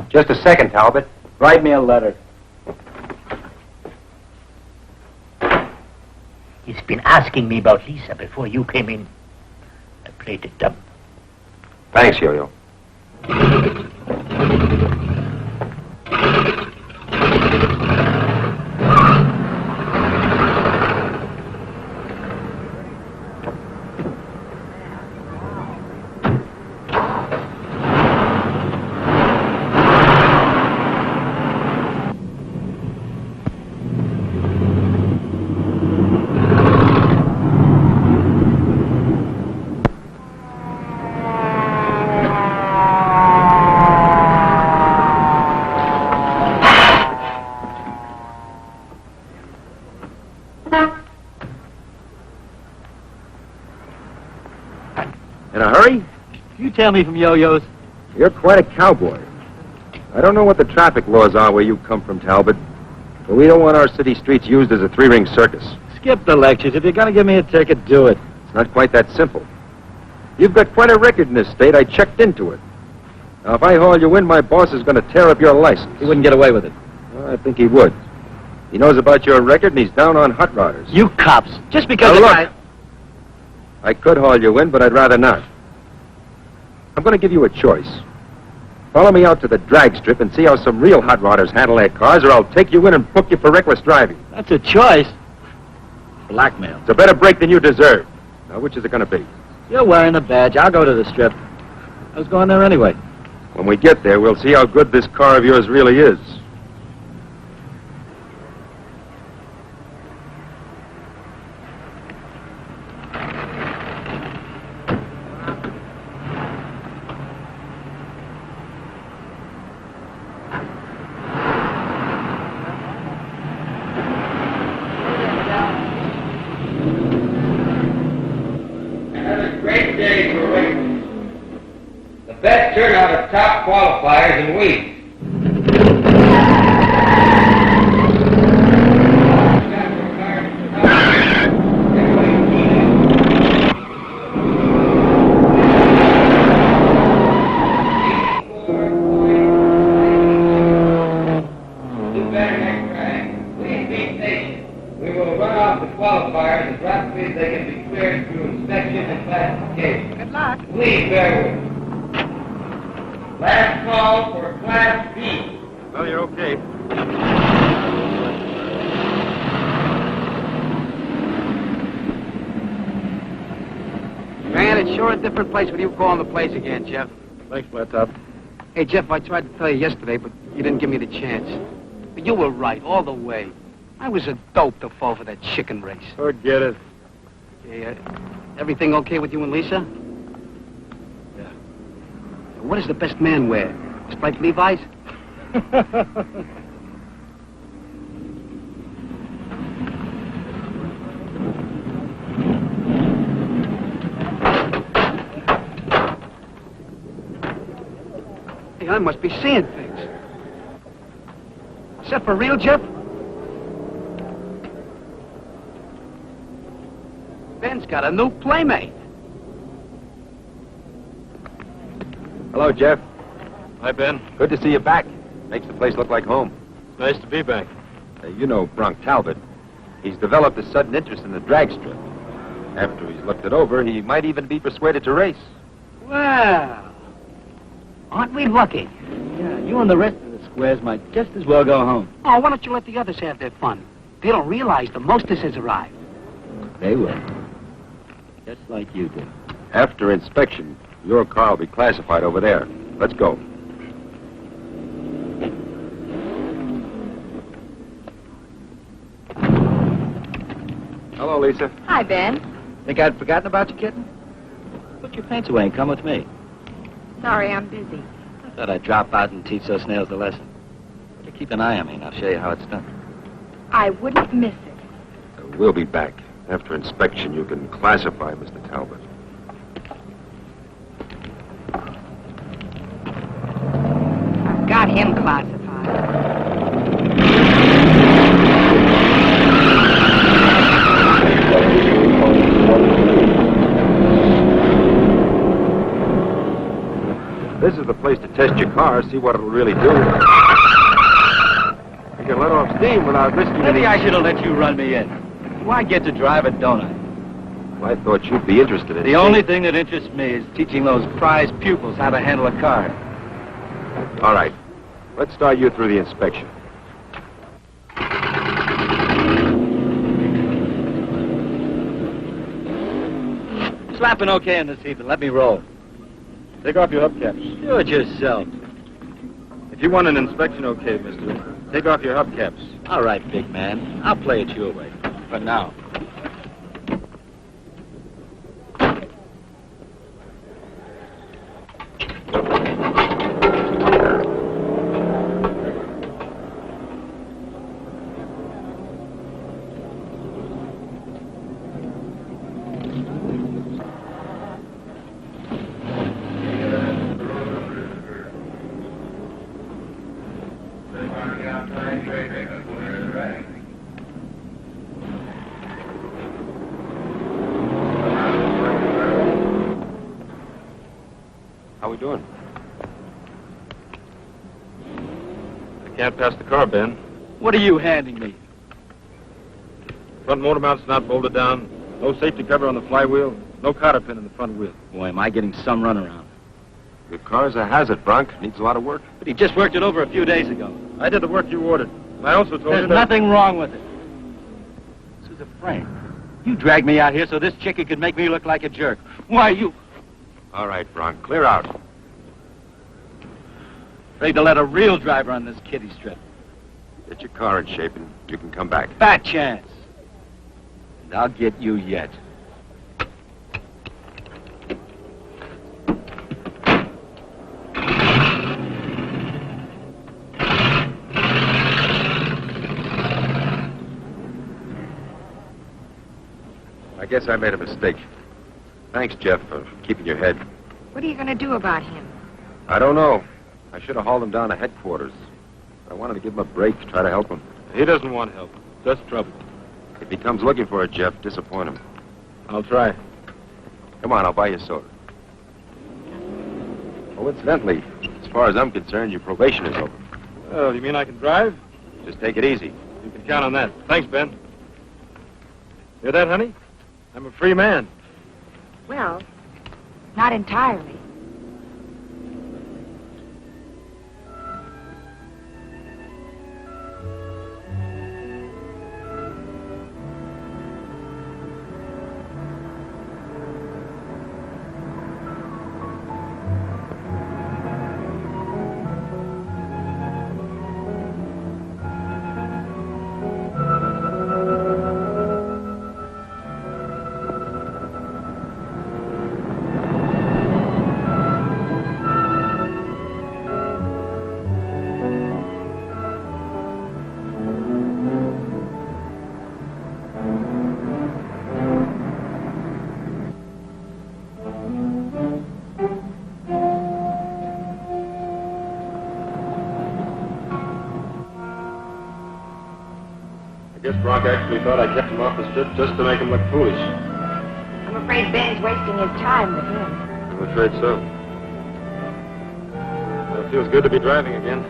Just a second, Talbot. Write me a letter. He's been asking me about Lisa before you came in. I played it dumb. Thanks, Yo-Yo. In a hurry? You tell me from Yo-Yo's. You're quite a cowboy. I don't know what the traffic laws are where you come from, Talbot, but we don't want our city streets used as a three-ring circus. Skip the lectures. If you're going to give me a ticket, do it. It's not quite that simple. You've got quite a record in this state. I checked into it. Now, if I haul you in, my boss is going to tear up your license. He wouldn't get away with it. Well, I think he would. He knows about your record, and he's down on hot rodders. You cops. Just because Now, the look. guy... I could haul you in, but I'd rather not. I'm going to give you a choice. Follow me out to the drag strip and see how some real hot rodders handle their cars, or I'll take you in and book you for reckless driving. That's a choice. Blackmail. It's a better break than you deserve. Now, which is it going to be? You're wearing a badge. I'll go to the strip. I was going there anyway. When we get there, we'll see how good this car of yours really is. Great day for racing. The best turnout of top qualifiers in weeks. Do better next time. Please be patient. We will run off the qualifiers as rapidly as they can be cleared through inspection and classification. Good luck. Please bear with me. Last call for Class B. Well, you're okay. Man, it's sure a different place when you calling the place again, Jeff. Thanks, Flat Top. Hey, Jeff, I tried to tell you yesterday, but you didn't give me the chance. But you were right, all the way. I was a dope to fall for that chicken race. Forget it. Yeah, everything okay with you and Lisa? Yeah. What does the best man wear? Striped Levi's? Hey, I must be seeing things. Is that for real, Jeff? Ben's got a new playmate. Hello, Jeff. Hi, Ben. Good to see you back. Makes the place look like home. Nice to be back. You know Bronk Talbot. He's developed a sudden interest in the drag strip. After he's looked it over, he might even be persuaded to race. Well, aren't we lucky? Yeah, you and the rest of the squares might just as well go home. Oh, why don't you let the others have their fun? They don't realize the mostest has arrived. They will. Just like you did. After inspection, your car will be classified over there. Let's go. Hello, Lisa. Hi, Ben. Think I'd forgotten about you, kitten? Put your paints away and come with me. Sorry, I'm busy. I thought I'd drop out and teach those snails a lesson. You keep an eye on me, and I'll show you how it's done. I wouldn't miss it. We'll be back. After inspection, you can classify Mr. Talbot. I've got him classified. This is the place to test your car, see what it'll really do. You can let off steam without risking Maybe any... I should have let you run me in. Why get to drive it, don't I? Well, I thought you'd be interested in... The only thing that interests me is teaching those prize pupils how to handle a car. All right. Let's start you through the inspection. Slapping okay in this heap and let me roll. Take off your hubcaps. Do it yourself. If you want an inspection okay, mister, take off your hubcaps. All right, big man. I'll play it your way. For now. How we doing? I can't pass the car, Ben. What are you handing me? Front motor mount's not bolted down. No safety cover on the flywheel. No cotter pin in the front wheel. Boy, am I getting some runaround. Your car's a hazard, Bronk. Needs a lot of work. But he just worked it over a few days ago. I did the work you ordered. I also told you There's that... nothing wrong with it. This is a prank. You dragged me out here so this chickie could make me look like a jerk. Why, you... All right, Bronk. Clear out. Afraid to let a real driver on this kiddie strip. Get your car in shape and you can come back. Fat chance. And I'll get you yet. I guess I made a mistake. Thanks, Jeff, for keeping your head. What are you going to do about him? I don't know. I should have hauled him down to headquarters. I wanted to give him a break, try to help him. He doesn't want help. Just trouble. If he comes looking for it, Jeff, disappoint him. I'll try. Come on, I'll buy you a soda. Oh, incidentally, as far as I'm concerned, your probation is over. Oh, you mean I can drive? Just take it easy. You can count on that. Thanks, Ben. Hear that, honey? I'm a free man. Well, not entirely. I guess Bronk actually thought I kept him off the strip just to make him look foolish. I'm afraid Ben's wasting his time with him. I'm afraid so. Well, it feels good to be driving again.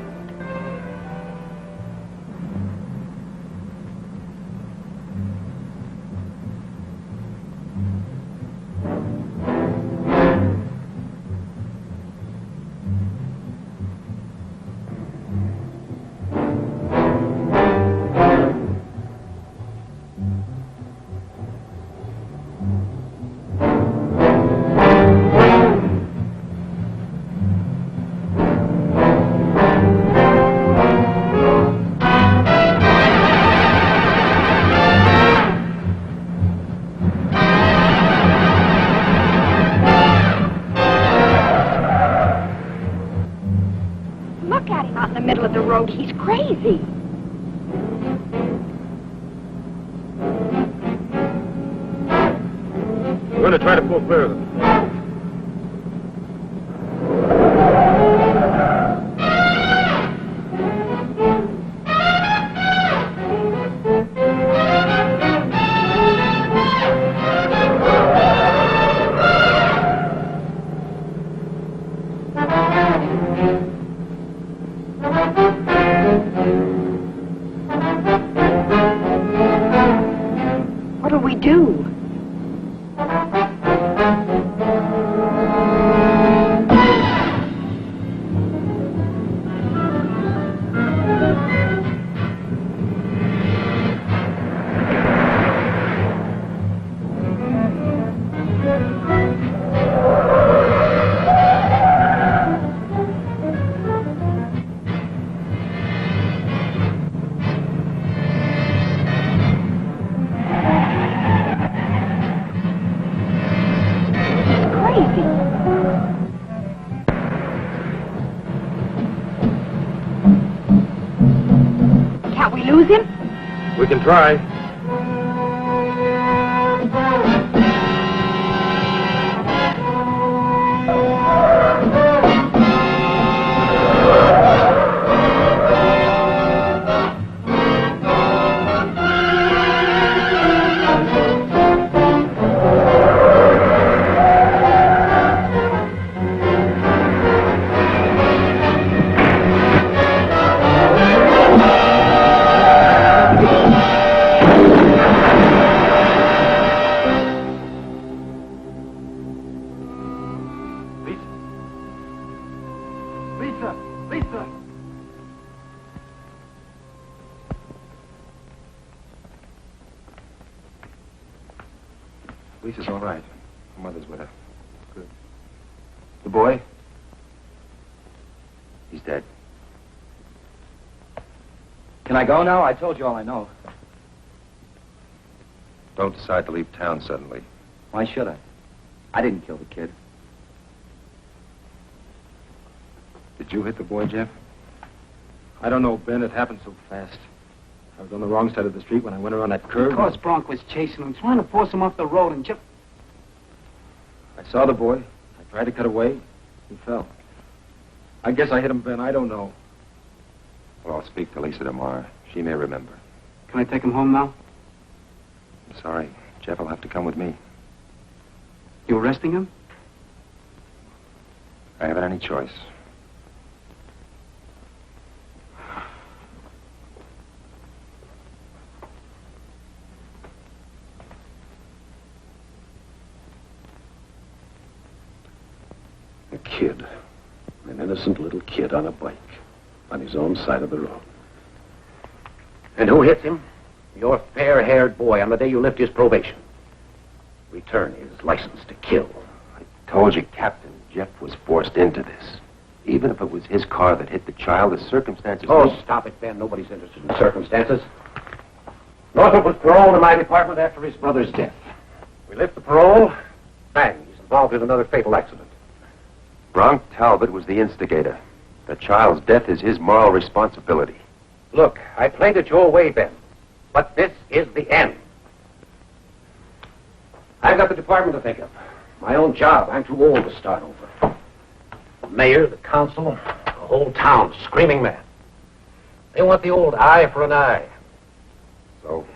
the middle of the road. He's crazy. We're going to try to pull clear of them. What'll we do? Can't we lose him? We can try. Lisa! Lisa's all right. Her mother's with her. Good. The boy? He's dead. Can I go now? I told you all I know. Don't decide to leave town suddenly. Why should I? I didn't kill the kid. Did you hit the boy, Jeff? I don't know, Ben. It happened so fast. I was on the wrong side of the street when I went around that curve. Because Bronk was chasing him, trying to force him off the road, and Jeff... I saw the boy. I tried to cut away. He fell. I guess I hit him, Ben. I don't know. Well, I'll speak to Lisa tomorrow. She may remember. Can I take him home now? I'm sorry. Jeff will have to come with me. You arresting him? I haven't any choice. A kid. An innocent little kid on a bike. On his own side of the road. And who hits him? Your fair-haired boy on the day you lift his probation. Return his license to kill. I told you, Captain, Jeff was forced into this. Even if it was his car that hit the child, the circumstances... Oh, stop it, Ben. Nobody's interested in circumstances. Northup was paroled in my department after his brother's death. We lift the parole. Bang, he's involved in another fatal accident. Bronk Talbot was the instigator. The child's death is his moral responsibility. Look, I played it your way, Ben. But this is the end. I've got the department to think of. My own job. I'm too old to start over. The mayor, the council, the whole town screaming mad. They want the old eye for an eye. So,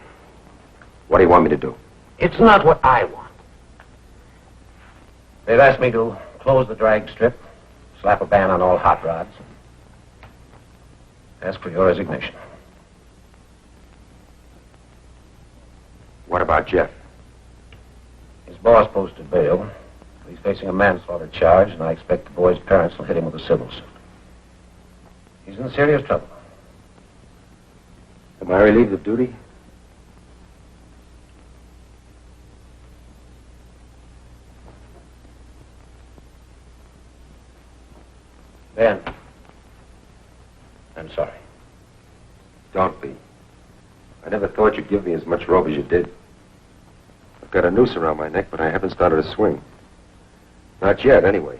what do you want me to do? It's not what I want. They've asked me to close the drag strip, slap a ban on all hot rods, ask for your resignation. What about Jeff? His boss posted bail. He's facing a manslaughter charge, and I expect the boy's parents will hit him with a civil suit. He's in serious trouble. Am I relieved of duty? Ben, I'm sorry. Don't be. I never thought you'd give me as much rope as you did. I've got a noose around my neck, but I haven't started a swing. Not yet, anyway.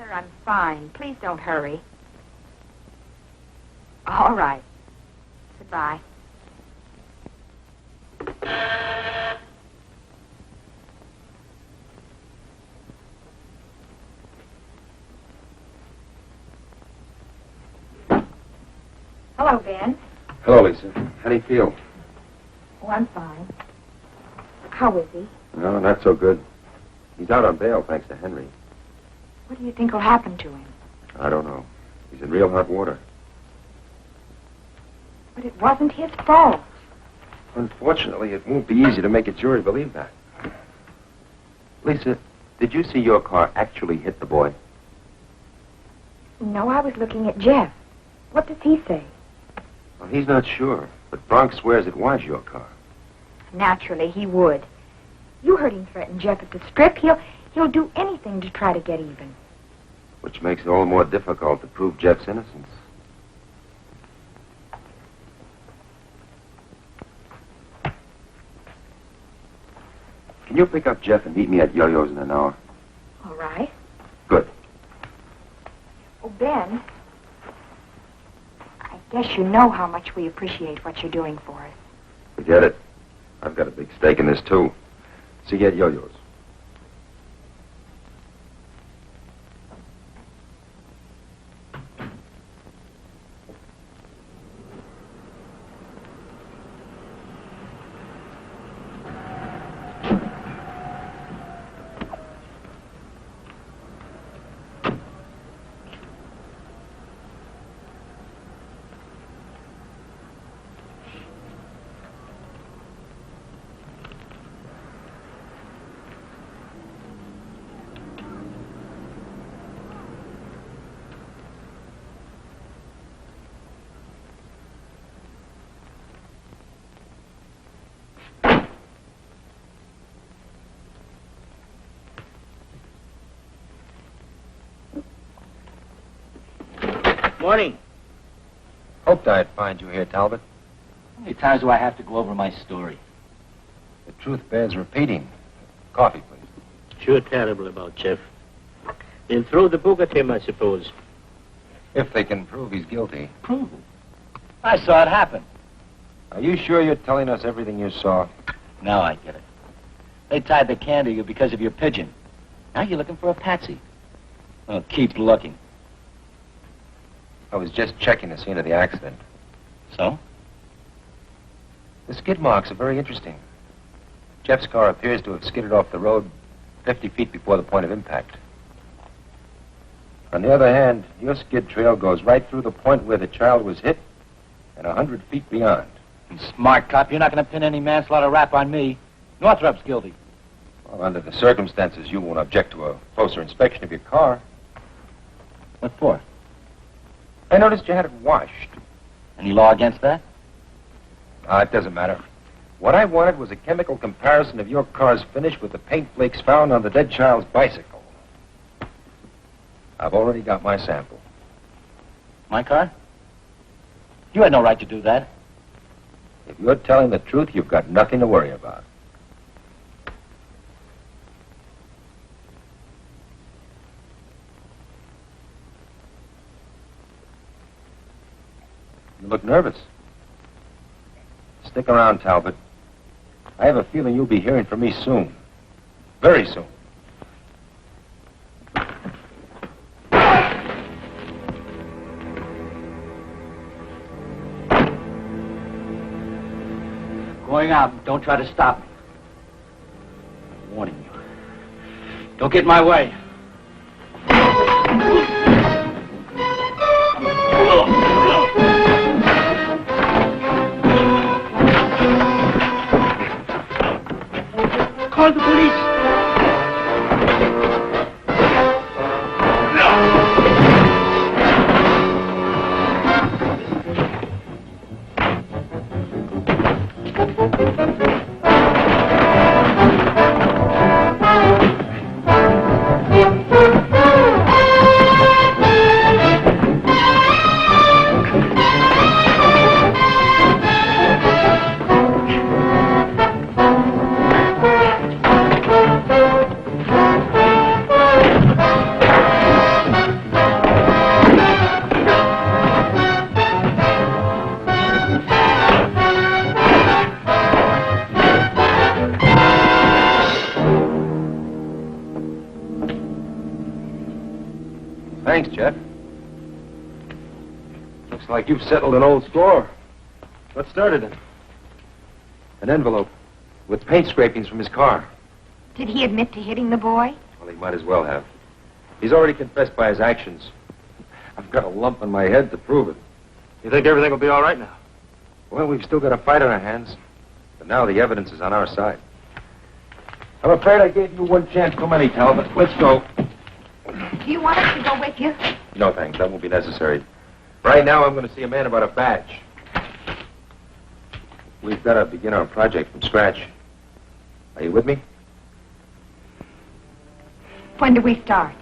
Mother, I'm fine. Please don't hurry. All right. Goodbye. Hello, Ben. Hello, Lisa. How do you feel? Oh, I'm fine. How is he? No, not so good. He's out on bail, thanks to Henry. What do you think will happen to him? I don't know. He's in real hot water. But it wasn't his fault. Unfortunately, it won't be easy to make a jury believe that. Lisa, did you see your car actually hit the boy? No, I was looking at Jeff. What does he say? Well, he's not sure, but Bronx swears it was your car. Naturally, he would. You heard him threaten Jeff at the strip. He'll do anything to try to get even. Which makes it all the more difficult to prove Jeff's innocence. Can you pick up Jeff and meet me at Yo-Yo's in an hour? All right. Good. Oh, Ben, I guess you know how much we appreciate what you're doing for us. Forget it. I've got a big stake in this, too. See you at Yo-Yo's. Morning. Hoped I'd find you here, Talbot. How many times do I have to go over my story? The truth bears repeating. Coffee, please. Sure terrible about Jeff. They'll throw the book at him, I suppose. If they can prove he's guilty. Prove? I saw it happen. Are you sure you're telling us everything you saw? Now I get it. They tied the can to you because of your pigeon. Now you're looking for a patsy. Well, keep looking. I was just checking the scene of the accident. So? The skid marks are very interesting. Jeff's car appears to have skidded off the road 50 feet before the point of impact. On the other hand, your skid trail goes right through the point where the child was hit and 100 feet beyond. You smart cop, you're not going to pin any manslaughter rap on me. Northrup's guilty. Well, under the circumstances, you won't object to a closer inspection of your car. What for? I noticed you had it washed. Any law against that? It doesn't matter. What I wanted was a chemical comparison of your car's finish with the paint flakes found on the dead child's bicycle. I've already got my sample. My car? You had no right to do that. If you're telling the truth, you've got nothing to worry about. You look nervous. Stick around, Talbot. I have a feeling you'll be hearing from me soon. Very soon. Going out. Don't try to stop me. I'm warning you. Don't get in my way. Call the police. like you've settled an old score. What started it? An envelope with paint scrapings from his car. Did he admit to hitting the boy? Well, he might as well have. He's already confessed by his actions. I've got a lump in my head to prove it. You think everything will be all right now? Well, we've still got a fight on our hands. But now the evidence is on our side. I'm afraid I gave you one chance too many, Talbot. Let's go. Do you want us to go with you? No, thanks. That won't be necessary. Right now, I'm going to see a man about a badge. We've got to begin our project from scratch. Are you with me? When do we start?